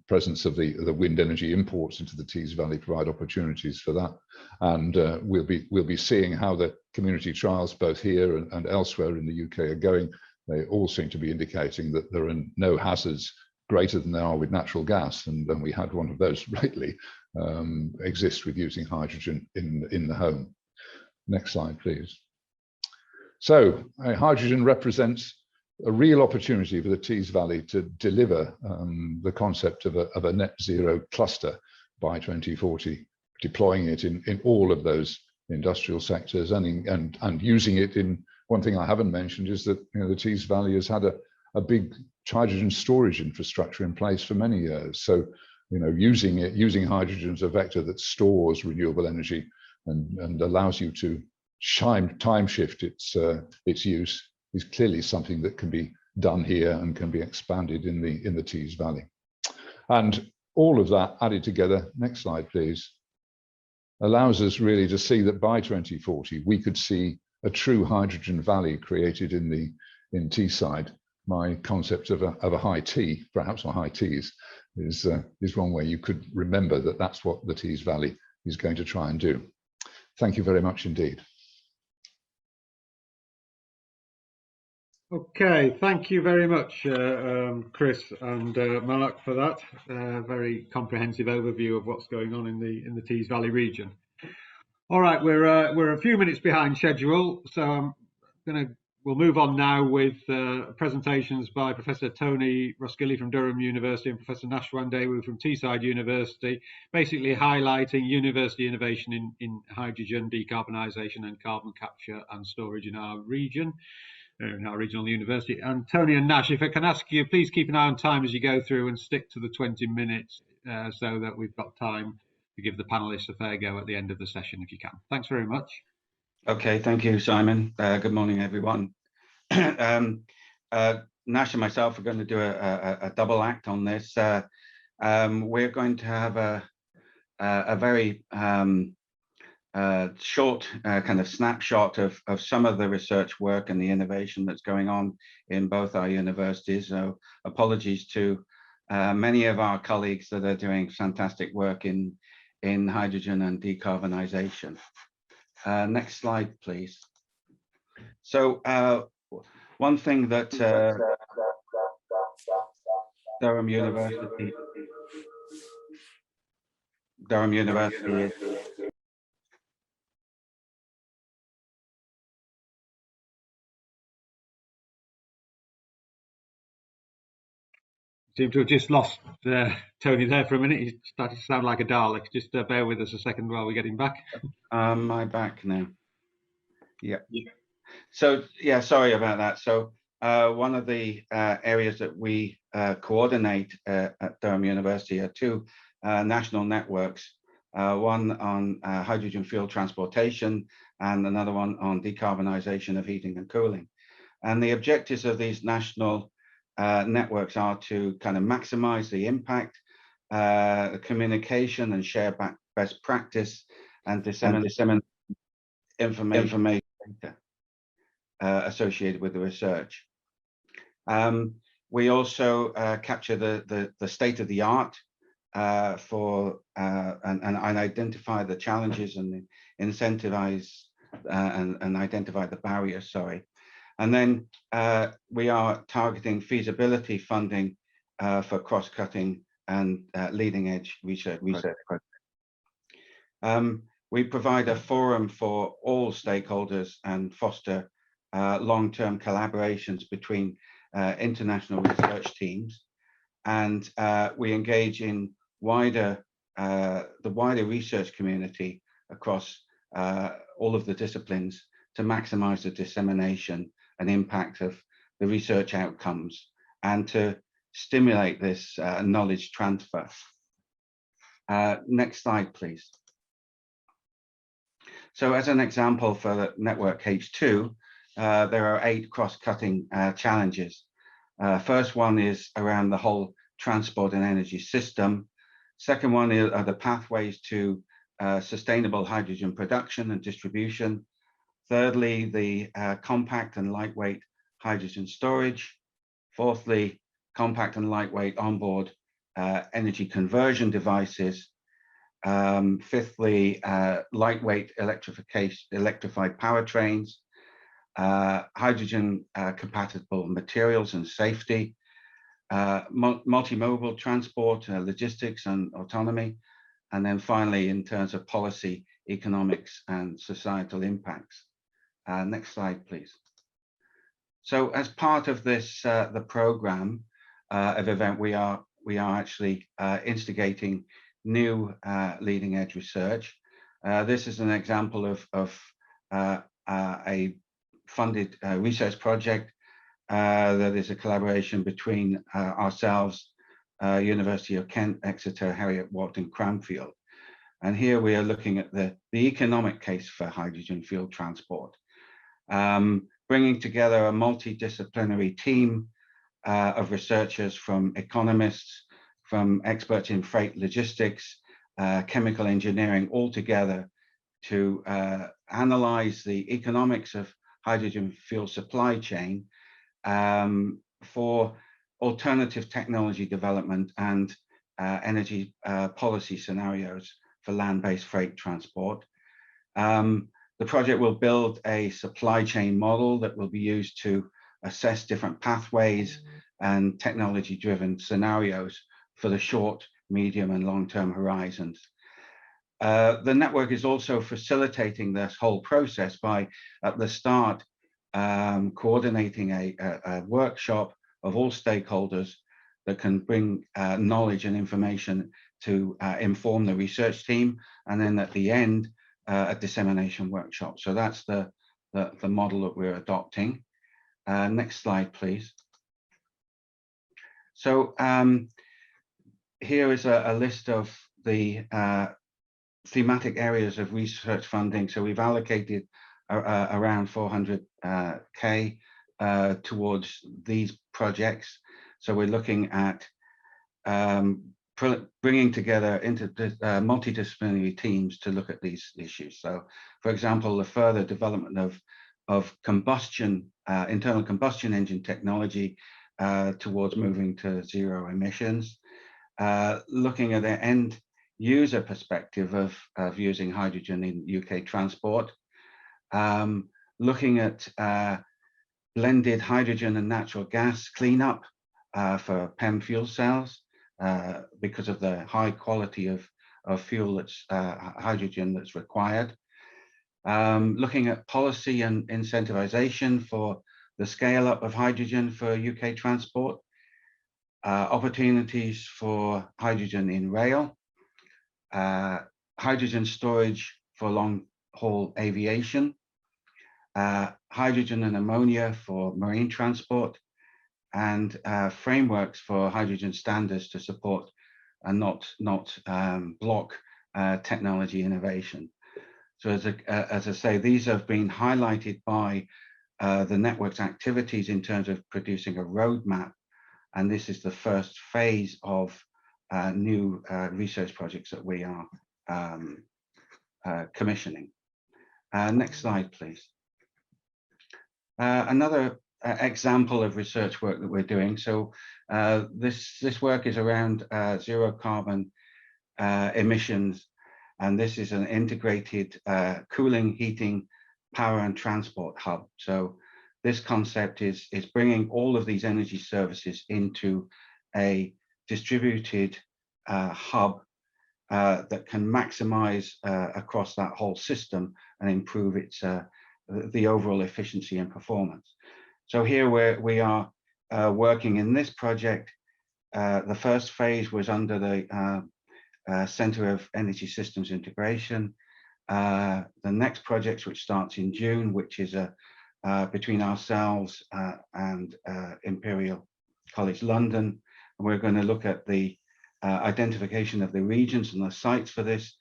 S4: presence of the wind energy imports into the Tees Valley provide opportunities for that. And we'll be seeing how the community trials both here and elsewhere in the UK are going. They all seem to be indicating that there are no hazards greater than there are with natural gas, and we had one of those lately exist with using hydrogen in the home. Next slide, please. So hydrogen represents a real opportunity for the Tees Valley to deliver the concept of a net zero cluster by 2040, deploying it in all of those industrial sectors and using it in. One thing I haven't mentioned is that the Tees Valley has had a big hydrogen storage infrastructure in place for many years. So using hydrogen as a vector that stores renewable energy and allows you to time shift its use is clearly something that can be done here and can be expanded in the Tees Valley. And all of that added together, next slide please, allows us really to see that by 2040 we could see a true hydrogen valley created in Teesside. My concept of a high T, perhaps a high T's, is one way you could remember that that's what the Tees Valley is going to try and do. Thank you very much indeed.
S1: Okay, thank you very much, Chris and Malak, for that very comprehensive overview of what's going on in the Tees Valley region. All right, we're a few minutes behind schedule, so we'll move on now with presentations by Professor Tony Roskilly from Durham University and Professor Nashwan Dewu from Teesside University, basically highlighting university innovation in hydrogen, decarbonisation and carbon capture and storage in our region, in our regional university. And Tony and Nash, if I can ask you, please keep an eye on time as you go through and stick to the 20 minutes so that we've got time to give the panelists a fair go at the end of the session if you can. Thanks very much.
S5: Okay, thank you, Simon. Good morning, everyone. Nash and myself are going to do a double act on this. We're going to have a very short kind of snapshot of some of the research work and the innovation that's going on in both our universities. So apologies to many of our colleagues that are doing fantastic work in hydrogen and decarbonisation. Next slide, please. So one thing that Durham University is
S1: Seem to have just lost Tony there for a minute. He started to sound like a Dalek. Just bear with us a second while we get him back.
S5: Am I back now? Yeah. So yeah, sorry about that. So one of the areas that we coordinate at Durham University are two national networks, one on hydrogen fuel transportation and another one on decarbonisation of heating and cooling. And the objectives of these national networks are to kind of maximise the impact, the communication and share best practice and disseminate information data associated with the research. We also capture the state of the art for and identify the challenges and incentivize and identify the barriers, sorry. And then we are targeting feasibility funding for cross-cutting and leading edge research. We provide a forum for all stakeholders and foster long-term collaborations between international research teams. And we engage in the wider research community across all of the disciplines to maximize the dissemination and impact of the research outcomes and to stimulate this knowledge transfer. Next slide, please. So as an example for the Network H2, there are 8 cross-cutting challenges. First one is around the whole transport and energy system. Second one are the pathways to sustainable hydrogen production and distribution. Thirdly, the compact and lightweight hydrogen storage. Fourthly, compact and lightweight onboard energy conversion devices. Fifthly, lightweight electrified powertrains, hydrogen compatible materials and safety, multimodal transport, logistics and autonomy. And then finally, in terms of policy, economics and societal impacts. Next slide, please. So as part of this, the program of event, we are actually instigating new leading edge research. This is an example of a funded research project that is a collaboration between ourselves, University of Kent, Exeter, Heriot-Watt and Cranfield. And here we are looking at the economic case for hydrogen fuel transport, bringing together a multidisciplinary team of researchers from economists, from experts in freight logistics, chemical engineering all together to analyze the economics of hydrogen fuel supply chain for alternative technology development and energy policy scenarios for land-based freight transport. The project will build a supply chain model that will be used to assess different pathways and technology-driven scenarios for the short, medium, and long-term horizons. The network is also facilitating this whole process by, at the start, coordinating a workshop of all stakeholders that can bring knowledge and information to inform the research team, and then at the end, a dissemination workshop. So that's the model that we're adopting. Next slide, please. So here is a list of the thematic areas of research funding. So we've allocated around 400K towards these projects. So we're looking at bringing together multidisciplinary teams to look at these issues. So, for example, the further development of combustion, internal combustion engine technology towards moving to zero emissions, looking at the end user perspective of using hydrogen in UK transport, looking at blended hydrogen and natural gas cleanup for PEM fuel cells because of the high quality of fuel that's hydrogen that's required. Looking at policy and incentivization for the scale up of hydrogen for UK transport, opportunities for hydrogen in rail, hydrogen storage for long haul aviation, hydrogen and ammonia for marine transport, and frameworks for hydrogen standards to support and not block technology innovation. So as I say, these have been highlighted by the network's activities in terms of producing a roadmap, and this is the first phase of new research projects that we are commissioning. Next slide, please. Another example of research work that we're doing. So this work is around zero carbon emissions, and this is an integrated cooling, heating, power and transport hub. So this concept is bringing all of these energy services into a distributed hub that can maximize across that whole system and improve its the overall efficiency and performance. So here we are working in this project. The first phase was under the Center of Energy Systems Integration. The next project, which starts in June, which is between ourselves and Imperial College London, and we're going to look at the identification of the regions and the sites for this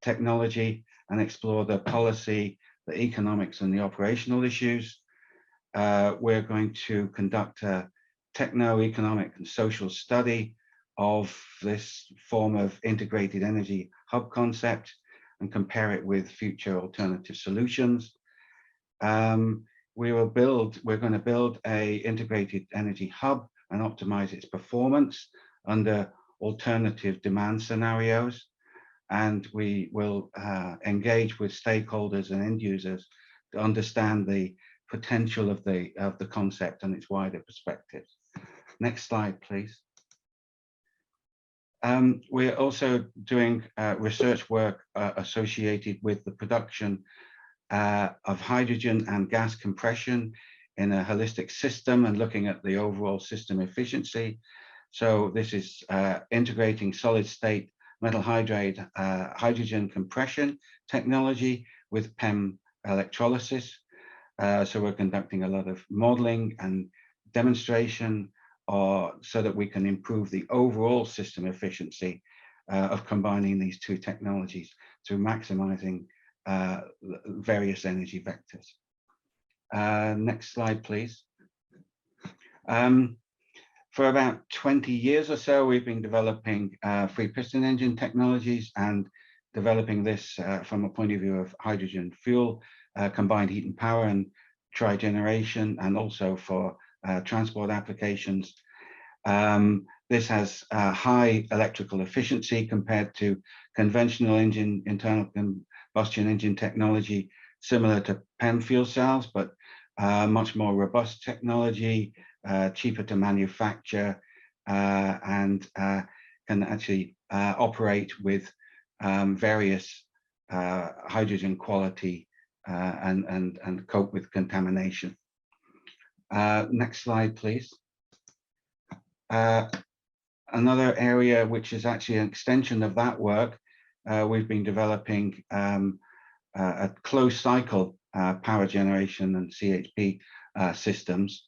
S5: technology and explore the policy, the economics and the operational issues. We're going to conduct a techno-economic and social study of this form of integrated energy hub concept and compare it with future alternative solutions. We're going to build a integrated energy hub and optimize its performance under alternative demand scenarios. And we will engage with stakeholders and end users to understand the potential of the concept and its wider perspectives. Next slide, please. We're also doing research work associated with the production of hydrogen and gas compression in a holistic system and looking at the overall system efficiency. So this is integrating solid state metal hydride hydrogen compression technology with PEM electrolysis. So we're conducting a lot of modeling and demonstration so that we can improve the overall system efficiency of combining these two technologies through maximizing various energy vectors. Next slide, please. For For about 20 years or so, we've been developing free piston engine technologies and developing this from a point of view of hydrogen fuel, combined heat and power, and trigeneration, and also for transport applications. This has high electrical efficiency compared to conventional internal combustion engine technology, similar to PEM fuel cells, but much more robust technology, cheaper to manufacture, and can actually operate with various hydrogen quality and cope with contamination. Next slide, please. Another area which is actually an extension of that work, we've been developing a closed cycle power generation and CHP systems.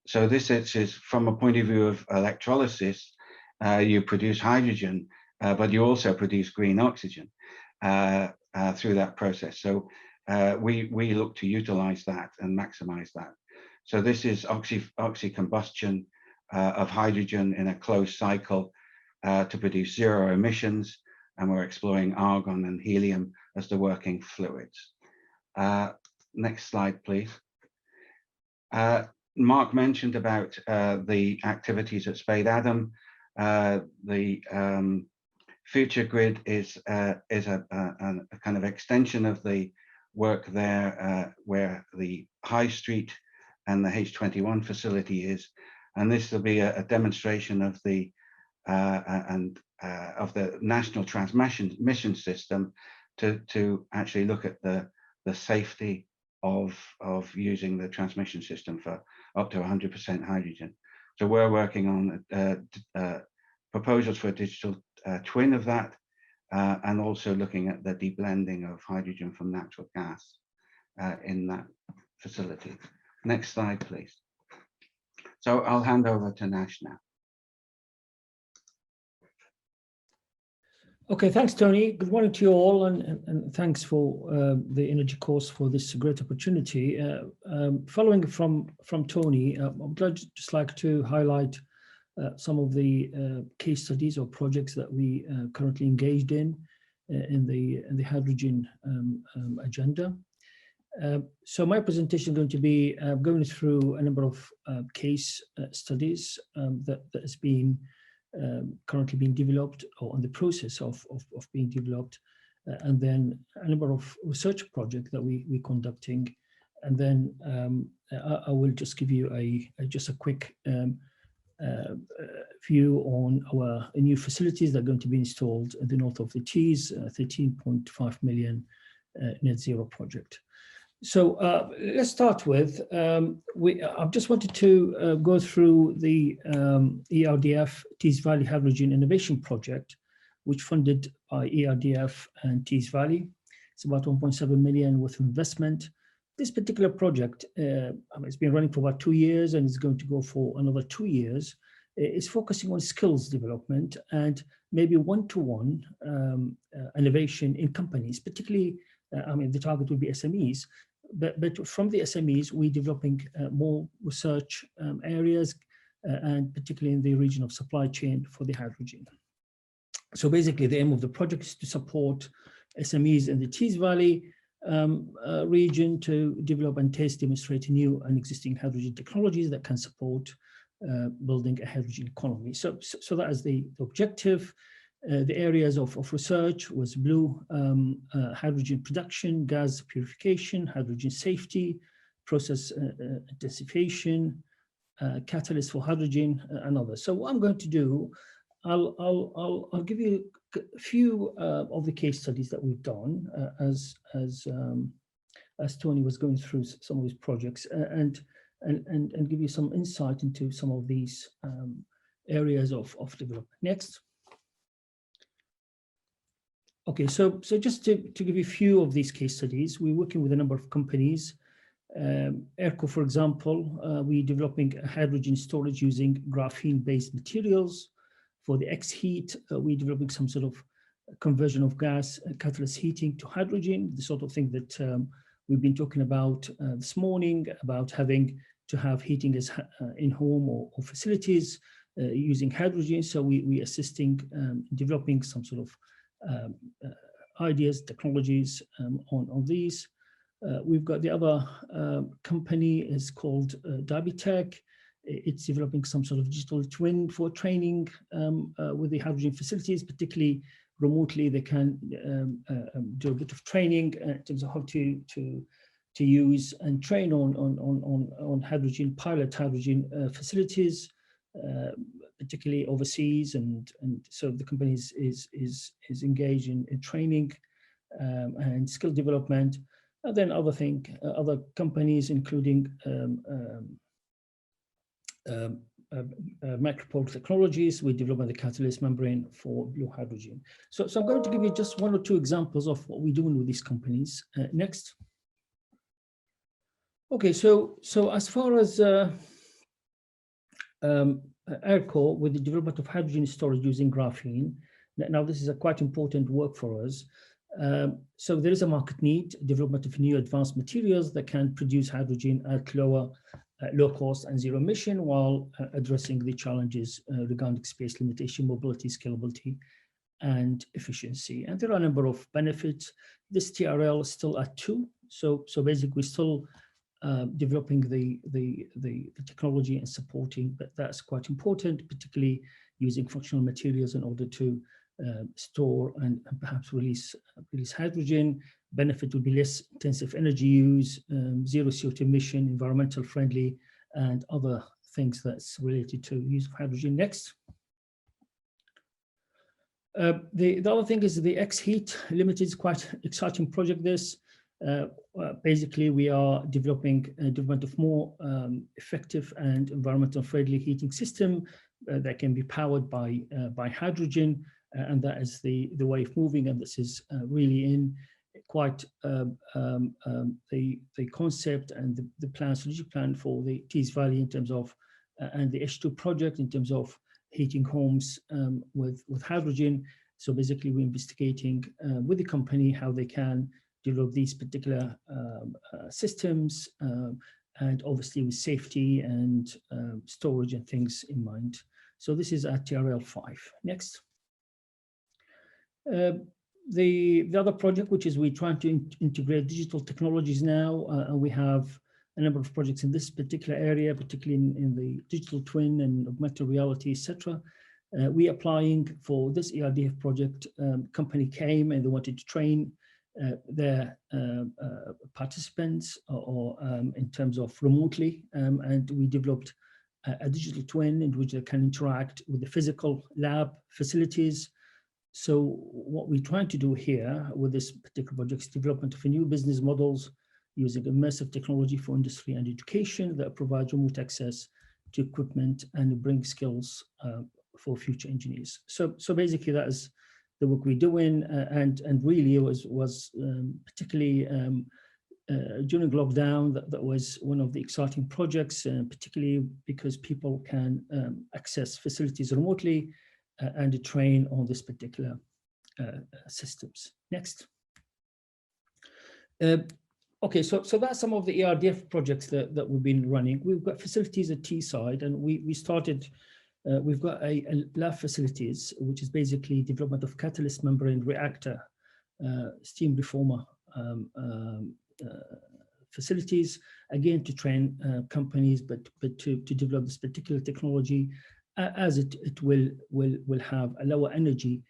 S5: So this is from a point of view of electrolysis, you produce hydrogen, but you also produce green oxygen through that process. So we look to utilize that and maximize that. So this is oxy-combustion of hydrogen in a closed cycle to produce zero emissions, and we're exploring argon and helium as the working fluids. Next slide, please. Mark mentioned about the activities at Spade Adam. The future grid is a kind of extension of the work there, where the High Street and the H21 facility is, and this will be a demonstration of the national transmission system to actually look at the safety of using the transmission system for up to 100% hydrogen. So we're working on proposals for a digital twin of that, and also looking at the deblending of hydrogen from natural gas in that facility. Next slide, please. So I'll hand over to Nash now.
S6: Okay, thanks, Tony. Good morning to you all, and thanks for the Energi Coast for this great opportunity. Following from Tony, I would just like to highlight some of the case studies or projects that we currently engaged in the hydrogen agenda. So my presentation is going to be going through a number of case studies that has been currently being developed or in the process of being developed, and then a number of research projects that we're conducting, and then I will just give you just a quick view on our new facilities that are going to be installed in the north of the Tees, 13.5 million net zero project. So let's start with, I just wanted to go through the ERDF Tees Valley Hydrogen Innovation Project, which funded by ERDF and Tees Valley. It's about 1.7 million worth of investment. This particular project, it's been running for about 2 years and it's going to go for another 2 years. It's focusing on skills development and maybe one-to-one innovation in companies, particularly, the target would be SMEs. But from the SMEs, we're developing more research areas, and particularly in the region of supply chain for the hydrogen. So basically, the aim of the project is to support SMEs in the Tees Valley region to develop and demonstrate new and existing hydrogen technologies that can support building a hydrogen economy. So that is the objective. The areas of research was blue, hydrogen production, gas purification, hydrogen safety, process intensification, catalyst for hydrogen, and others. So what I'm going to do, I'll give you a few of the case studies that we've done as Tony was going through some of his projects, and give you some insight into some of these areas of development. Next. Okay, so just to give you a few of these case studies, we're working with a number of companies. ERCO, for example, we're developing a hydrogen storage using graphene-based materials. For the X-Heat, we're developing some sort of conversion of gas catalyst heating to hydrogen, the sort of thing that we've been talking about this morning, about having to have heating as in home or facilities. using hydrogen. So we assisting developing some sort of ideas, technologies on these. We've got the other company is called Dabitech. It's developing some sort of digital twin for training with the hydrogen facilities, particularly remotely. They can do a bit of training in terms of how to use and train on hydrogen, pilot hydrogen facilities, particularly overseas, and so the company is engaged in training and skill development. And then other companies, including Micropole Technologies, we develop the catalyst membrane for blue hydrogen. So I'm going to give you just one or two examples of what we're doing with these companies. Next. Okay, so as far as ERCO, with the development of hydrogen storage using graphene, now this is a quite important work for us. So there is a market need, development of new advanced materials that can produce hydrogen at low cost and zero emission, while addressing the challenges regarding space limitation, mobility, scalability, and efficiency. And there are a number of benefits. This TRL is still at 2. So basically we're still developing the technology and supporting, but that's quite important, particularly using functional materials in order to store and perhaps release hydrogen. Benefit will be less intensive energy use, zero CO2 emission, environmental friendly, and other things that's related to use of hydrogen. Next. The other thing is the X-Heat Limited is quite exciting project. This basically we are developing development of more effective and environmental friendly heating system that can be powered by hydrogen, and that is the way of moving. And this is really in quite the concept and the plan, strategic plan for the Tees Valley in terms of and the H2 project in terms of heating homes with hydrogen. So basically we're investigating with the company how they can develop these particular systems, and obviously with safety and storage and things in mind. So this is at TRL 5. Next. The other project, which is we're trying to integrate digital technologies now, and we have a number of projects in this particular area, particularly in the digital twin and augmented reality, etc. We applying for this ERDF project. Company came and they wanted to train their participants or in terms of remotely, and we developed a digital twin in which they can interact with the physical lab facilities. So what we're trying to do here with this particular project is development of new business models using immersive technology for industry and education that provides remote access to equipment and bring skills for future engineers. So basically that is the work we're doing, and really it was particularly during lockdown that was one of the exciting projects, particularly because people can access facilities remotely and train on this particular systems. Next. Okay, so that's some of the ERDF projects that we've been running. We've got facilities at Teesside, and we started, we've got a lab facilities, which is basically development of catalyst membrane reactor, steam reformer facilities, again to train companies, but to develop this particular technology, as it will have a lower energy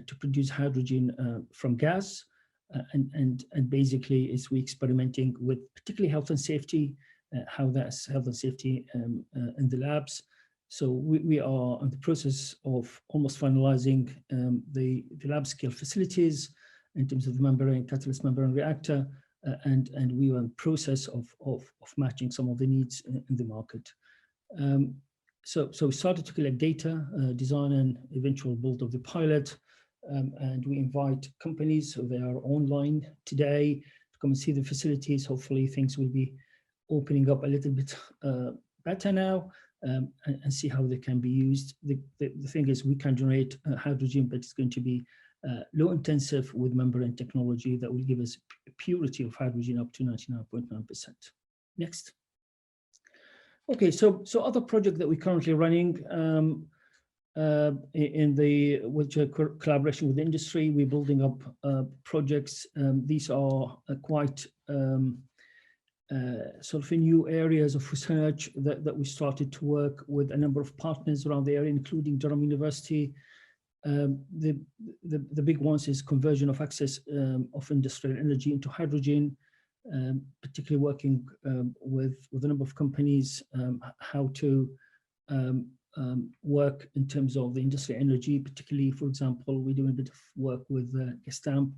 S6: to produce hydrogen from gas. And basically is we experimenting with particularly health and safety, how that's health and safety in the labs. So we are in the process of almost finalizing the lab scale facilities in terms of the membrane, catalyst membrane reactor, and we are in the process of matching some of the needs in the market. So we started to collect data, design and eventual build of the pilot. And we invite companies, so they are online today, to come and see the facilities. Hopefully things will be opening up a little bit better now, and see how they can be used. The thing is we can generate hydrogen, but it's going to be low intensive with membrane technology that will give us purity of hydrogen up to 99.9%. Next. Okay, so other project that we're currently running with collaboration with the industry, we're building up projects. These are quite sort of in new areas of research that we started to work with a number of partners around the area, including Durham University. The big ones is conversion of access of industrial energy into hydrogen, particularly working with a number of companies, how to work in terms of the industrial energy, particularly, for example, we're doing a bit of work with Gestamp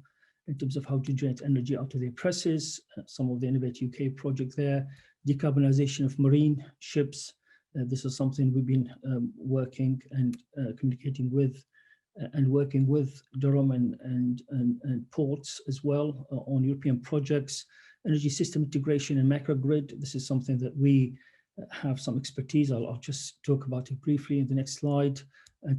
S6: in terms of how to generate energy out of their presses, some of the Innovate UK project there, decarbonisation of marine ships. This is something we've been working and communicating with and working with Durham and ports as well on European projects. Energy system integration and microgrid. This is something that we have some expertise. I'll just talk about it briefly in the next slide.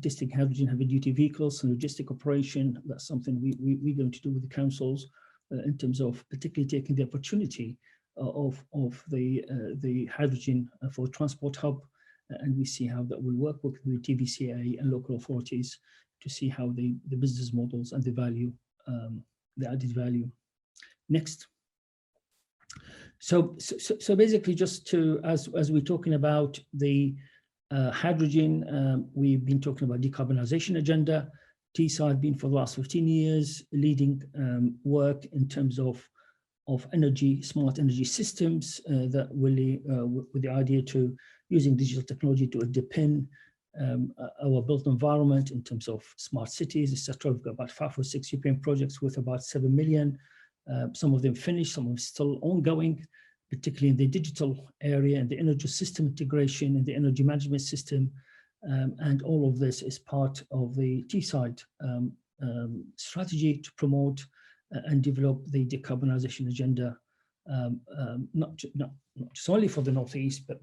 S6: Testing hydrogen heavy-duty vehicles and logistic operation. That's something we're going to do with the councils in terms of particularly taking the opportunity of the hydrogen for transport hub, and we see how that will work with the TVCA and local authorities to see how the business models and the value, the added value. Next. So basically, just to as we're talking about the hydrogen, we've been talking about decarbonisation agenda. Teesside been for the last 15 years leading work in terms of energy, smart energy systems that really with the idea to using digital technology to underpin our built environment in terms of smart cities, etc. We've got about 5 or 6 European projects worth about 7 million. Some of them finished, some of them still ongoing, particularly in the digital area and the energy system integration and the energy management system. And all of this is part of the Teesside strategy to promote and develop the decarbonisation agenda, not just only for the Northeast, but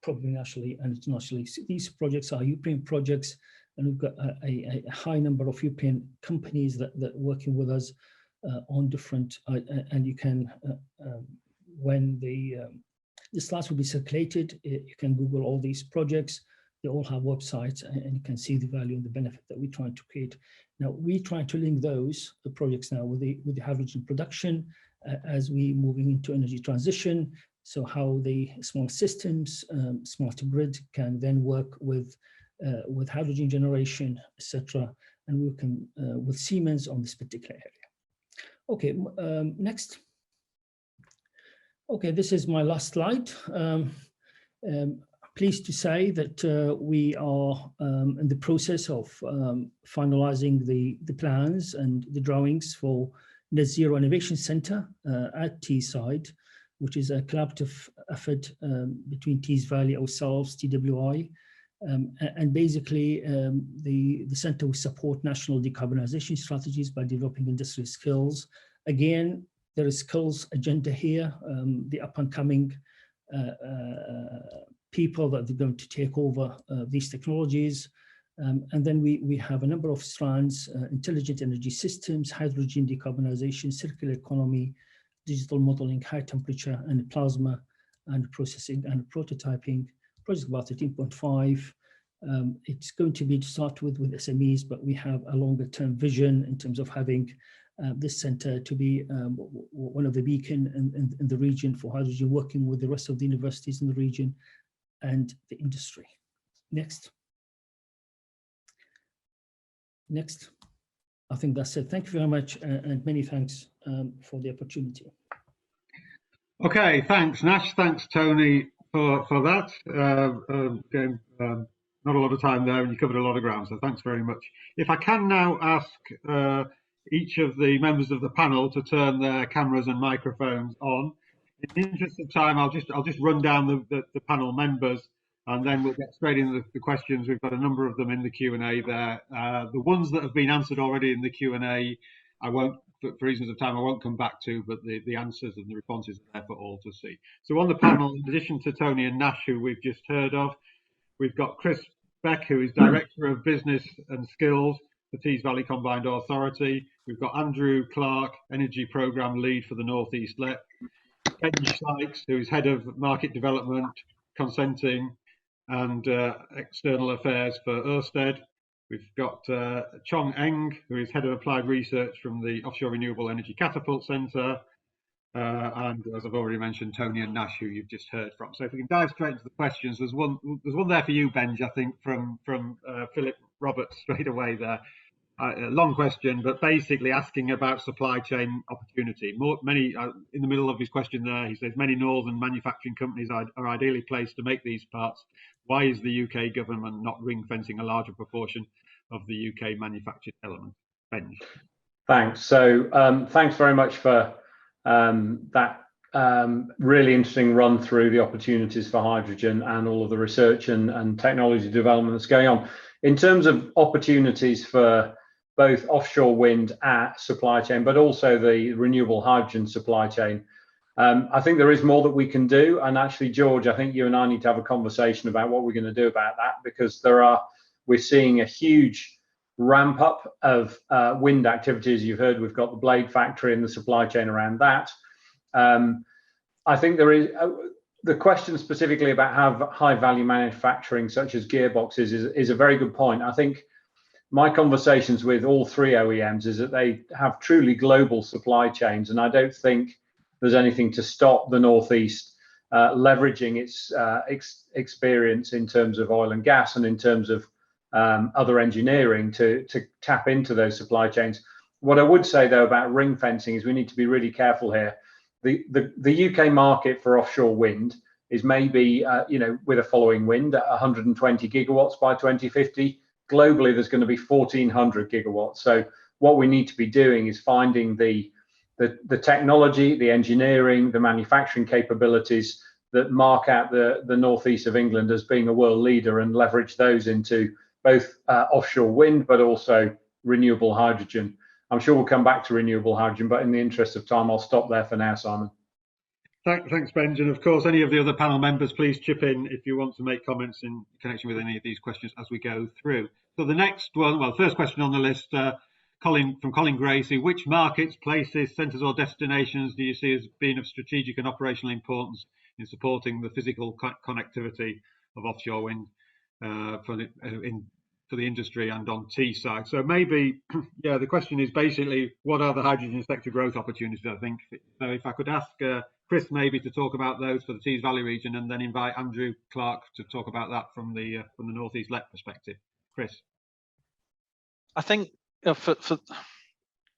S6: probably nationally and internationally. So these projects are European projects, and we've got a high number of European companies that are working with us on different, and you can, when the slides will be circulated, you can Google all these projects. They all have websites, and you can see the value and the benefit that we're trying to create. Now, we're trying to link those projects now with the hydrogen production as we moving into energy transition. So how the small systems, smart grid can then work with hydrogen generation, etc. And we can with Siemens on this particular area. Okay, next. Okay, this is my last slide. Pleased to say that we are in the process of finalizing the plans and the drawings for Net Zero Innovation Centre at Teesside, which is a collaborative effort between Tees Valley, ourselves, TWI, and basically the centre will support national decarbonisation strategies by developing industrial skills. Again, there is skills agenda here, the up and coming people that are going to take over these technologies. And then we have a number of strands, intelligent energy systems, hydrogen decarbonisation, circular economy, digital modeling, high temperature and plasma, and processing and prototyping. Project about 13.5. It's going to be to start with SMEs, but we have a longer term vision in terms of having this centre to be one of the beacon in the region for hydrogen, working with the rest of the universities in the region and the industry. Next. Next. I think that's it. Thank you very much, and many thanks for the opportunity.
S1: Okay, thanks Nash, thanks Tony for that. Again, not a lot of time there, and you covered a lot of ground, so thanks very much. If I can now ask each of the members of the panel to turn their cameras and microphones on. In the interest of time, I'll just run down the panel members, and then we'll get straight into the questions. We've got a number of them in the Q&A there. The ones that have been answered already in the Q&A, I won't, for reasons of time, I won't come back to, but the answers and the responses are there for all to see. So on the panel, in addition to Tony and Nash, who we've just heard of, we've got Chris Beck, who is Director of Business and Skills for Tees Valley Combined Authority. We've got Andrew Clark, Energy Programme Lead for the North East LEP. Kenny Sykes, who is Head of Market Development Consenting and External Affairs for Ørsted. We've got Chong Eng, who is Head of Applied Research from the Offshore Renewable Energy Catapult Centre. And as I've already mentioned, Tony and Nash, who you've just heard from. So if we can dive straight into the questions, there's one there for you, Benj, I think, from Philip Roberts straight away there. A long question, but basically asking about supply chain opportunity. In the middle of his question there, he says many northern manufacturing companies are ideally placed to make these parts. Why is the UK government not ring fencing a larger proportion of the UK manufactured element? Benj.
S7: Thanks. So thanks very much for that really interesting run through the opportunities for hydrogen and all of the research and technology development that's going on. In terms of opportunities for both offshore wind supply chain, but also the renewable hydrogen supply chain, I think there is more that we can do. And actually, George, I think you and I need to have a conversation about what we're going to do about that, because we're seeing a huge ramp up of wind activities. You've heard we've got the blade factory and the supply chain around that. I think there is the question specifically about how high value manufacturing such as gearboxes is a very good point. I think my conversations with all three OEMs is that they have truly global supply chains, and I don't think there's anything to stop the Northeast leveraging its experience in terms of oil and gas and in terms of other engineering to tap into those supply chains. What I would say though about ring fencing is we need to be really careful here. The UK market for offshore wind is maybe with a following wind at 120 gigawatts by 2050. Globally, there's going to be 1,400 gigawatts. So what we need to be doing is finding the technology, the engineering, the manufacturing capabilities that mark out the northeast of England as being a world leader and leverage those into both offshore wind, but also renewable hydrogen. I'm sure we'll come back to renewable hydrogen, but in the interest of time, I'll stop there for now, Simon.
S1: Thanks, Benj. And of course, any of the other panel members, please chip in if you want to make comments in connection with any of these questions as we go through. So the next one, well, first question on the list, from Colin Gracie: which markets, places, centres or destinations do you see as being of strategic and operational importance in supporting the physical connectivity of offshore wind for the industry and on Teesside? So maybe, yeah, the question is basically, what are the hydrogen sector growth opportunities, I think. So if I could ask Chris maybe to talk about those for the Tees Valley region, and then invite Andrew Clark to talk about that from the Northeast LEP perspective. Chris.
S8: I think for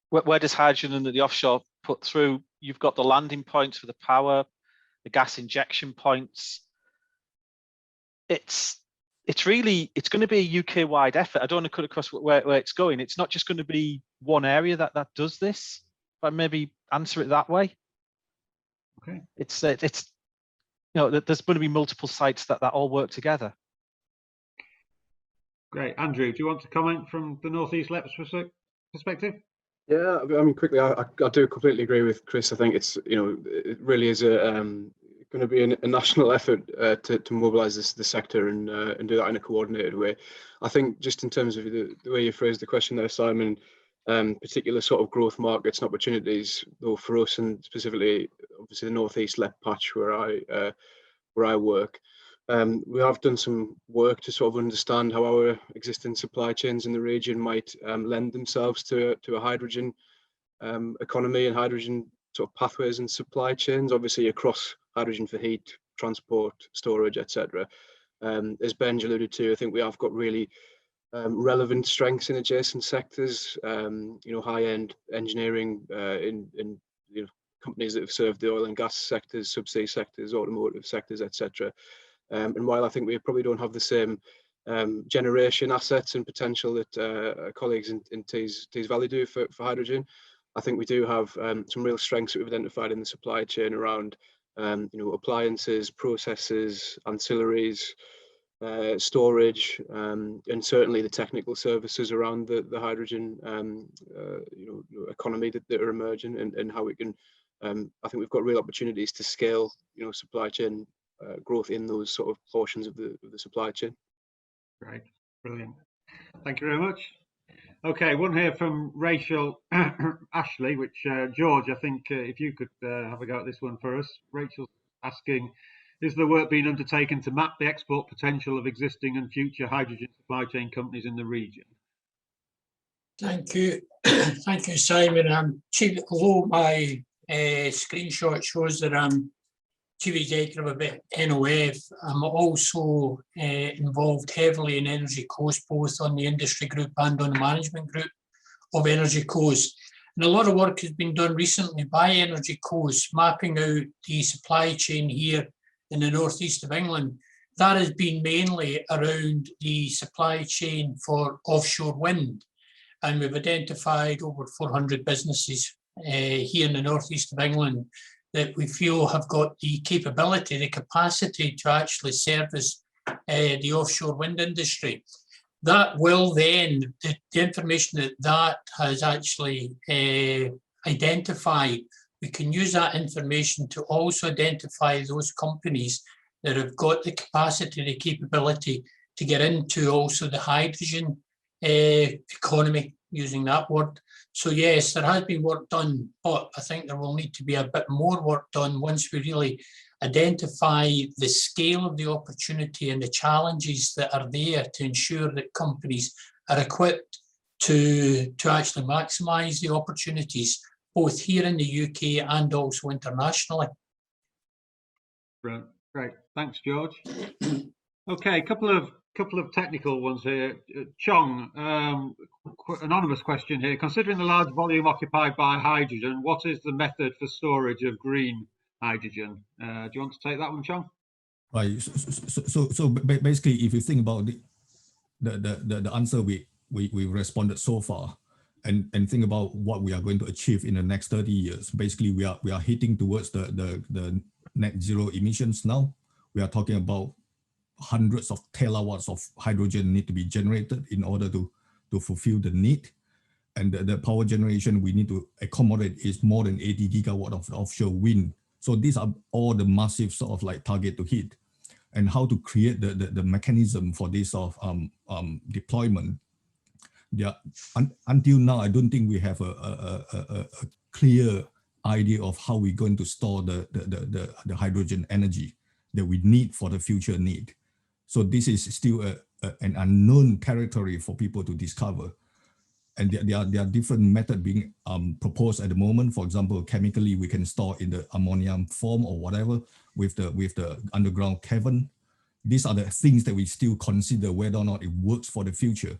S8: where does hydrogen and the offshore put through, you've got the landing points for the power, the gas injection points. It's going to be a UK-wide effort. I don't want to cut across where it's going. It's not just going to be one area that does this, but maybe answer it that way.
S1: Okay.
S8: It's there's going to be multiple sites that all work together.
S1: Great. Andrew, do you want to comment from the Northeast LEP's perspective?
S9: Yeah, I mean, quickly, I do completely agree with Chris. I think it's, it really is going to be a national effort to mobilise the sector and do that in a coordinated way. I think just in terms of the way you phrased the question there, Simon, particular sort of growth markets and opportunities, though, for us, and specifically, obviously, the Northeast LEP patch where I work. We have done some work to sort of understand how our existing supply chains in the region might lend themselves to a hydrogen economy and hydrogen sort of pathways and supply chains, obviously across hydrogen for heat, transport, storage, etc. As Benj alluded to, I think we have got really relevant strengths in adjacent sectors, high-end engineering in companies that have served the oil and gas sectors, subsea sectors, automotive sectors, etc. And while I think we probably don't have the same generation assets and potential that colleagues in Tees Valley do for hydrogen, I think we do have some real strengths that we've identified in the supply chain around appliances, processes, ancillaries, storage, and certainly the technical services around the hydrogen economy that are emerging, and how we can. I think we've got real opportunities to scale, supply chain growth in those sort of portions of the supply chain.
S1: Great, brilliant. Thank you very much. Okay, one here from Rachel Ashley, which George, I think if you could have a go at this one for us. Rachel's asking, Is the work being undertaken to map the export potential of existing and future hydrogen supply chain companies in the region?
S10: Thank you. Thank you, Simon. Although my screenshot shows that I'm Chief Executive of NOF, I'm also involved heavily in Energi Coast, both on the industry group and on the management group of Energi Coast. And a lot of work has been done recently by Energi Coast, mapping out the supply chain here in the northeast of England. That has been mainly around the supply chain for offshore wind. And we've identified over 400 businesses here in the northeast of England that we feel have got the capability, the capacity to actually service the offshore wind industry. That will then, the information that has actually identified, we can use that information to also identify those companies that have got the capacity, the capability to get into also the hydrogen economy, using that word. So yes, there has been work done, but I think there will need to be a bit more work done once we really identify the scale of the opportunity and the challenges that are there to ensure that companies are equipped to actually maximise the opportunities, both here in the UK and also internationally.
S1: Great, thanks, George. Okay, couple of technical ones here. Chong, anonymous question here. Considering the large volume occupied by hydrogen, what is the method for storage of green hydrogen? Do you want to take that one, Chong?
S11: Right. So basically, if you think about the answer we responded so far, and think about what we are going to achieve in the next 30 years, basically we are hitting towards the net zero emissions now. We are talking about hundreds of terawatts of hydrogen need to be generated in order to fulfill the need. And the power generation we need to accommodate is more than 80 gigawatt of offshore wind. So these are all the massive sort of like target to hit. And how to create the mechanism for this sort of deployment. Until now, I don't think we have a clear idea of how we're going to store the hydrogen energy that we need for the future need. So this is still an unknown territory for people to discover. And there are different methods being proposed at the moment. For example, chemically, we can store in the ammonia form or whatever with the underground cavern. These are the things that we still consider whether or not it works for the future.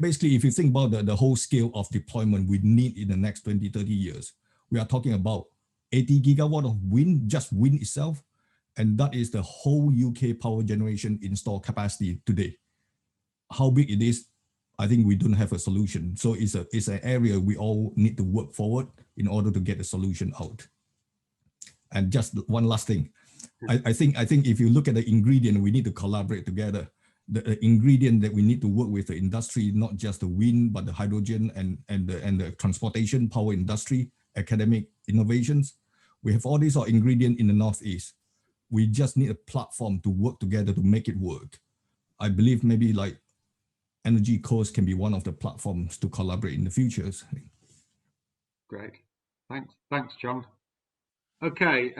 S11: Basically, if you think about the whole scale of deployment we need in the next 20, 30 years, we are talking about 80 gigawatt of wind, just wind itself. And that is the whole UK power generation installed capacity today. How big it is, I think we don't have a solution. So it's an area we all need to work forward in order to get a solution out. And just one last thing. I think if you look at the ingredient, we need to collaborate together. The ingredient that we need to work with the industry, not just the wind, but the hydrogen and the transportation, power industry, academic innovations. We have all these ingredients in the Northeast. We just need a platform to work together to make it work. I believe maybe like Energi Coast can be one of the platforms to collaborate in the future.
S1: Great, thanks, John. Okay,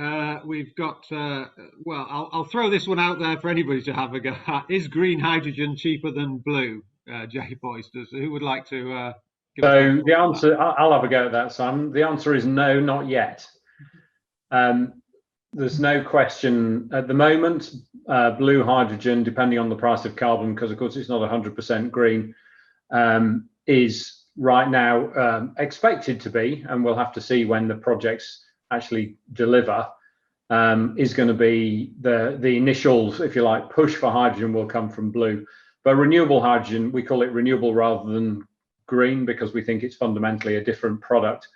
S1: we've got, well, I'll throw this one out there for anybody to have a go at. Is green hydrogen cheaper than blue? Jay Boysters, who would like to give
S7: So the answer, I'll have a go at that, Simon. The answer is no, not yet. There's no question at the moment, blue hydrogen, depending on the price of carbon, because of course it's not 100% green, is right now expected to be, and we'll have to see when the projects actually deliver, is going to be the initial, if you like, push for hydrogen will come from blue. But renewable hydrogen, we call it renewable rather than green because we think it's fundamentally a different product,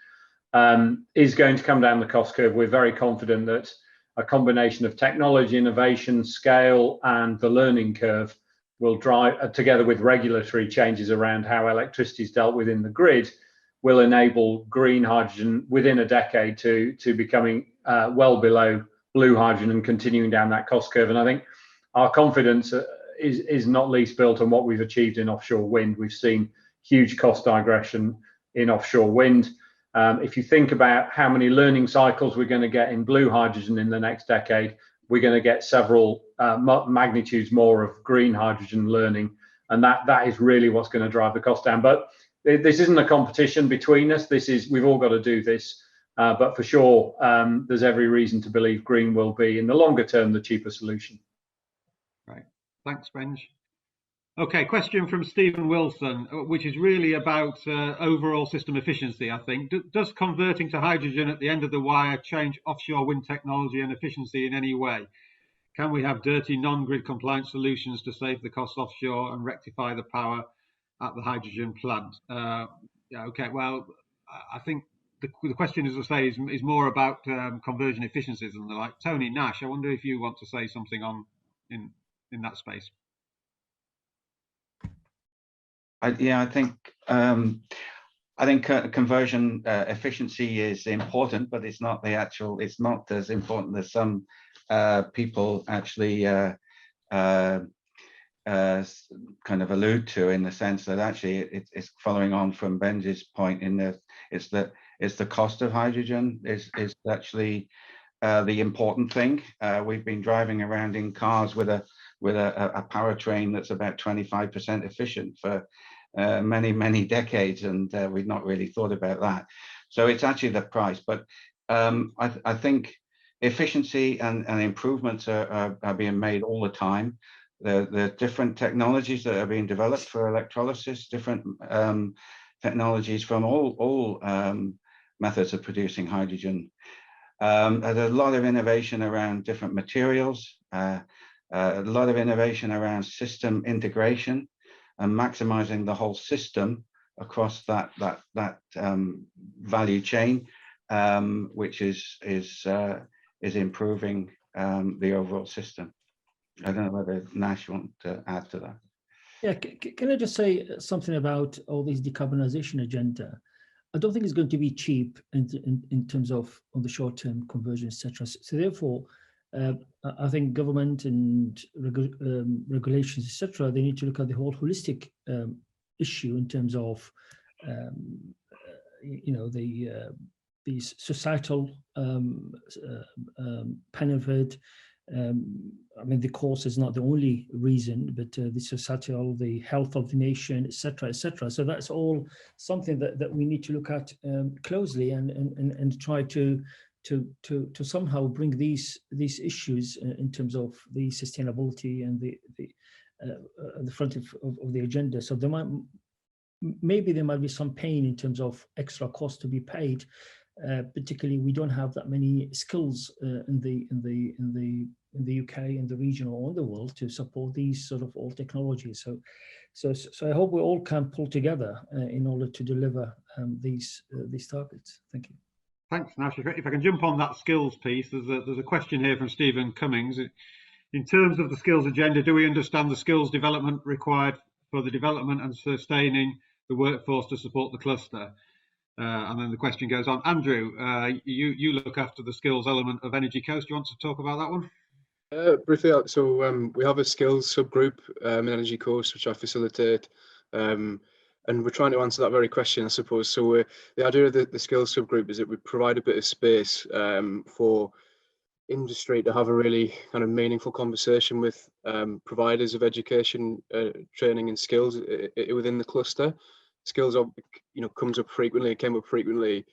S7: is going to come down the cost curve. We're very confident that a combination of technology, innovation, scale, and the learning curve will drive, together with regulatory changes around how electricity is dealt with in the grid, will enable green hydrogen within a decade to becoming well below blue hydrogen and continuing down that cost curve. And I think our confidence is not least built on what we've achieved in offshore wind. We've seen huge cost digression in offshore wind. If you think about how many learning cycles we're going to get in blue hydrogen in the next decade, we're going to get several magnitudes more of green hydrogen learning, and that is really what's going to drive the cost down. But this isn't a competition between us. We've all got to do this, but for sure, there's every reason to believe green will be, in the longer term, the cheaper solution.
S1: Right. Thanks, Benj. Okay, question from Stephen Wilson, which is really about overall system efficiency, I think. Does converting to hydrogen at the end of the wire change offshore wind technology and efficiency in any way? Can we have dirty non-grid compliant solutions to save the cost offshore and rectify the power at the hydrogen plant? Yeah, okay, well, I think the question, as I say, is more about conversion efficiencies and the like. Tony Nash, I wonder if you want to say something in that space.
S5: Yeah, I think conversion efficiency is important, but it's not as important as some people actually kind of allude to, in the sense that actually it's following on from Benji's point in that it's the cost of hydrogen is actually the important thing. We've been driving around in cars with a powertrain that's about 25% efficient for many decades, and we've not really thought about that. So it's actually the price. But I think efficiency and improvements are being made all the time. The different technologies that are being developed for electrolysis, different technologies from all methods of producing hydrogen. There's a lot of innovation around different materials, a lot of innovation around system integration and maximizing the whole system across that value chain, which is improving the overall system. I don't know whether Nash wants to add to that.
S6: Yeah, can I just say something about all this decarbonisation agenda? I don't think it's going to be cheap in terms of on the short-term conversion, etc. So therefore, I think government and regulations, etc., they need to look at the whole holistic issue in terms of, the societal benefit. I mean, the cost is not the only reason, but the societal, the health of the nation, etc., etc. So that's all something that we need to look at closely and try to somehow bring these issues in terms of the sustainability and the front of the agenda. So maybe there might be some pain in terms of extra cost to be paid. Particularly, we don't have that many skills in the UK, in the region, or in the world to support these sort of all technologies. So I hope we all can pull together in order to deliver these targets. Thank you.
S1: Thanks, Nash. If I can jump on that skills piece, there's a question here from Stephen Cummings. In terms of the skills agenda, do we understand the skills development required for the development and sustaining the workforce to support the cluster? And then the question goes on. Andrew, you look after the skills element of Energi Coast. Do you want to talk about that one?
S9: Briefly, so we have a skills subgroup in Energi Coast, which I facilitate, and we're trying to answer that very question, I suppose. So the idea of the skills subgroup is that we provide a bit of space for industry to have a really kind of meaningful conversation with providers of education, training and skills within the cluster. Skills, comes up frequently. It came up frequently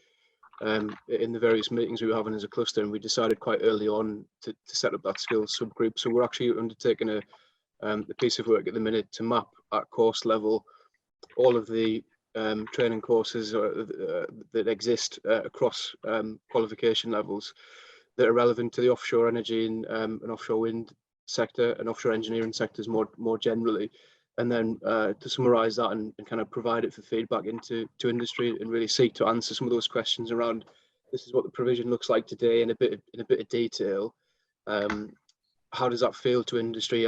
S9: in the various meetings we were having as a cluster, and we decided quite early on to set up that skills subgroup. So we're actually undertaking a piece of work at the minute to map at course level all of the training courses that exist across qualification levels that are relevant to the offshore energy and offshore wind sector and offshore engineering sectors more generally. And then to summarise that and kind of provide it for feedback to industry and really seek to answer some of those questions around this is what the provision looks like today in a bit of detail. How does that feel to industry?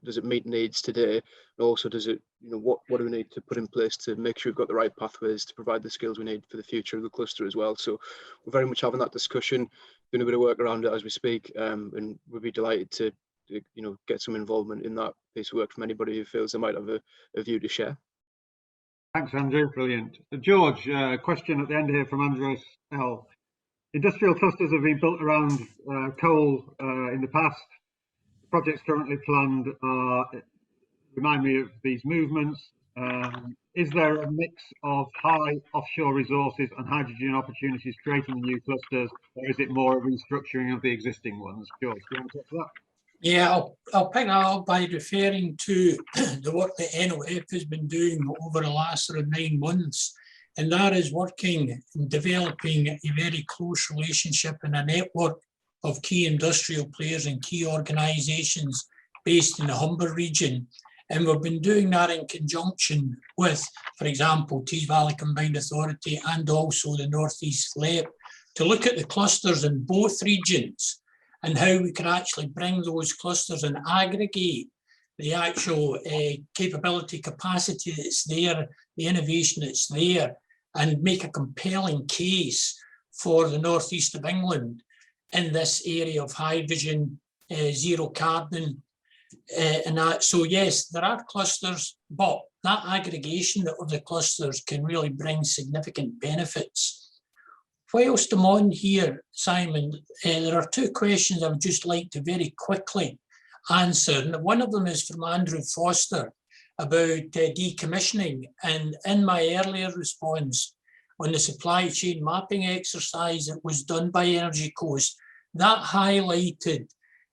S9: Does it meet needs today? And also, does it, what do we need to put in place to make sure we've got the right pathways to provide the skills we need for the future of the cluster as well? So we're very much having that discussion, doing a bit of work around it as we speak, and we'd be delighted to get some involvement in that piece of work from anybody who feels they might have a view to share.
S1: Thanks, Andrew. Brilliant. George, question at the end here from Andrew L. Industrial clusters have been built around coal in the past. Projects currently planned remind me of these movements. Is there a mix of high offshore resources and hydrogen opportunities creating the new clusters, or is it more a restructuring of the existing ones? George, do you want to talk to that?
S10: Yeah, I'll pick that up by referring to the work that NOF has been doing over the last sort of 9 months. And that is working and developing a very close relationship and a network of key industrial players and key organisations based in the Humber region. And we've been doing that in conjunction with, for example, Tees Valley Combined Authority and also the North East FLEP to look at the clusters in both regions and how we can actually bring those clusters and aggregate the actual capability, capacity that's there, the innovation that's there, and make a compelling case for the northeast of England in this area of hydrogen, zero carbon, and that. So yes, there are clusters, but that aggregation of the clusters can really bring significant benefits. Whilst I'm on here, Simon, there are 2 questions I would just like to very quickly answer. And one of them is from Andrew Foster about decommissioning. And in my earlier response on the supply chain mapping exercise that was done by Energi Coast, that highlighted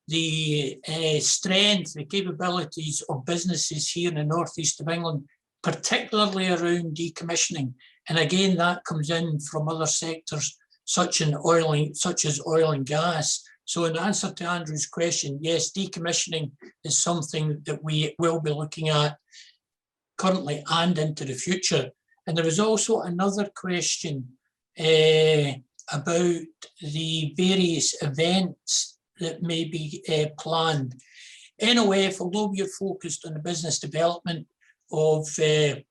S10: the strength, the capabilities of businesses here in the northeast of England, particularly around decommissioning. And again, that comes in from other sectors such as oil and gas. So in answer to Andrew's question, yes, decommissioning is something that we will be looking at currently and into the future. And there was also another question about the various events that may be planned. NOF, although we are focused on the business development of the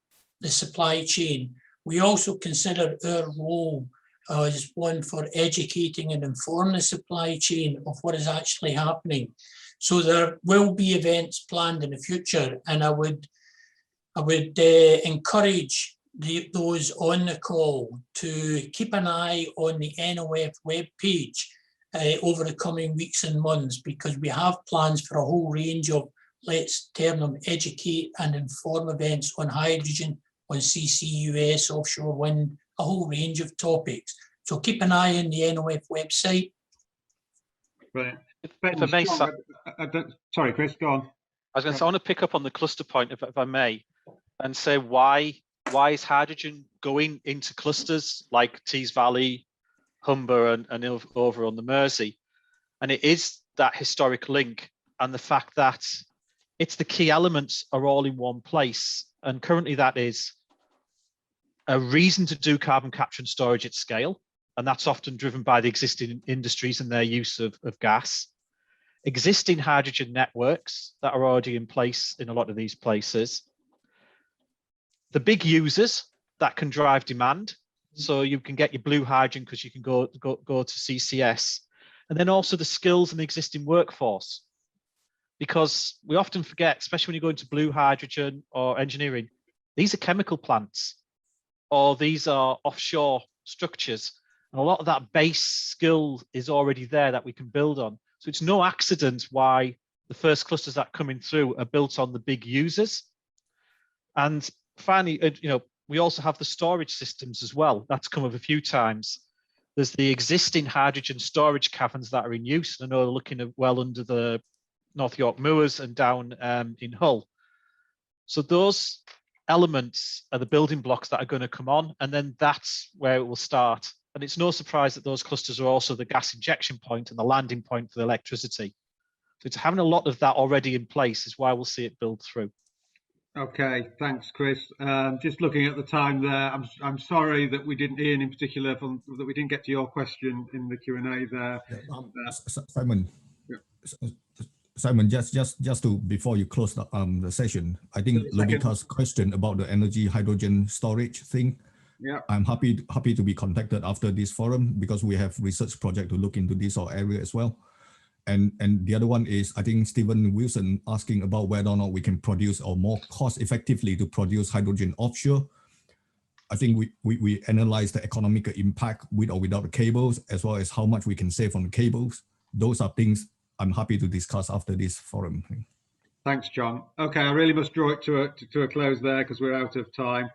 S10: supply chain, we also consider our role as one for educating and informing the supply chain of what is actually happening. So there will be events planned in the future, and I would encourage those on the call to keep an eye on the NOF webpage over the coming weeks and months, because we have plans for a whole range of, let's term them, educate and inform events on hydrogen, on CCUS, offshore wind, a whole range of topics. So keep an eye on the NOF website.
S1: Right.
S8: If I may,
S1: sorry, Chris, go on.
S8: I was going to say, I want to pick up on the cluster point, if I may, and say why is hydrogen going into clusters like Tees Valley, Humber, and over on the Mersey? And it is that historic link and the fact that it's the key elements are all in one place. And currently that is a reason to do carbon capture and storage at scale. And that's often driven by the existing industries and their use of gas. Existing hydrogen networks that are already in place in a lot of these places. The big users that can drive demand. So you can get your blue hydrogen because you can go to CCS. And then also the skills and the existing workforce. Because we often forget, especially when you go into blue hydrogen or engineering, these are chemical plants or these are offshore structures. And a lot of that base skill is already there that we can build on. So it's no accident why the first clusters that are coming through are built on the big users. And finally, we also have the storage systems as well. That's come up a few times. There's the existing hydrogen storage caverns that are in use. I know they're looking at well under the North York Moors and down in Hull. So those elements are the building blocks that are going to come on, and then that's where it will start. And it's no surprise that those clusters are also the gas injection point and the landing point for the electricity. So it's having a lot of that already in place is why we'll see it build through.
S1: Okay, thanks, Chris. Just looking at the time there, I'm sorry that we didn't, Ian in particular, that we didn't get to your question in the Q&A there.
S11: Simon, yeah. Simon, just to before you close the session, I think Lobita's question about the energy hydrogen storage thing. Yeah, I'm happy to be contacted after this forum because we have research project to look into this area as well. And the other one is, I think Stephen Wilson asking about whether or not we can produce or more cost effectively to produce hydrogen offshore. I think we analyze the economic impact with or without the cables, as well as how much we can save on the cables. Those are things I'm happy to discuss after this forum.
S1: Thanks, John. Okay, I really must draw it to a close there because we're out of time.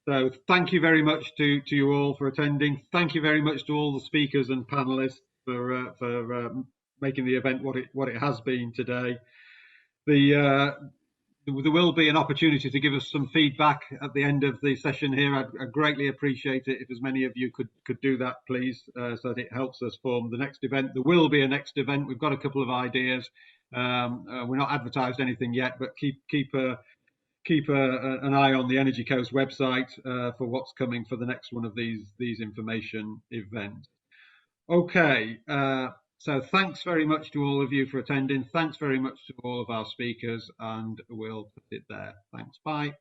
S1: So thank you very much to you all for attending. Thank you very much to all the speakers and panelists for making the event what it has been today. There will be an opportunity to give us some feedback at the end of the session here. I'd greatly appreciate it if as many of you could do that, please, so that it helps us form the next event. There will be a next event. We've got a couple of ideas. We're not advertised anything yet, but keep an eye on the Energi Coast website for what's coming for the next one of these information events. Okay. So thanks very much to all of you for attending. Thanks very much to all of our speakers, and we'll put it there. Thanks. Bye.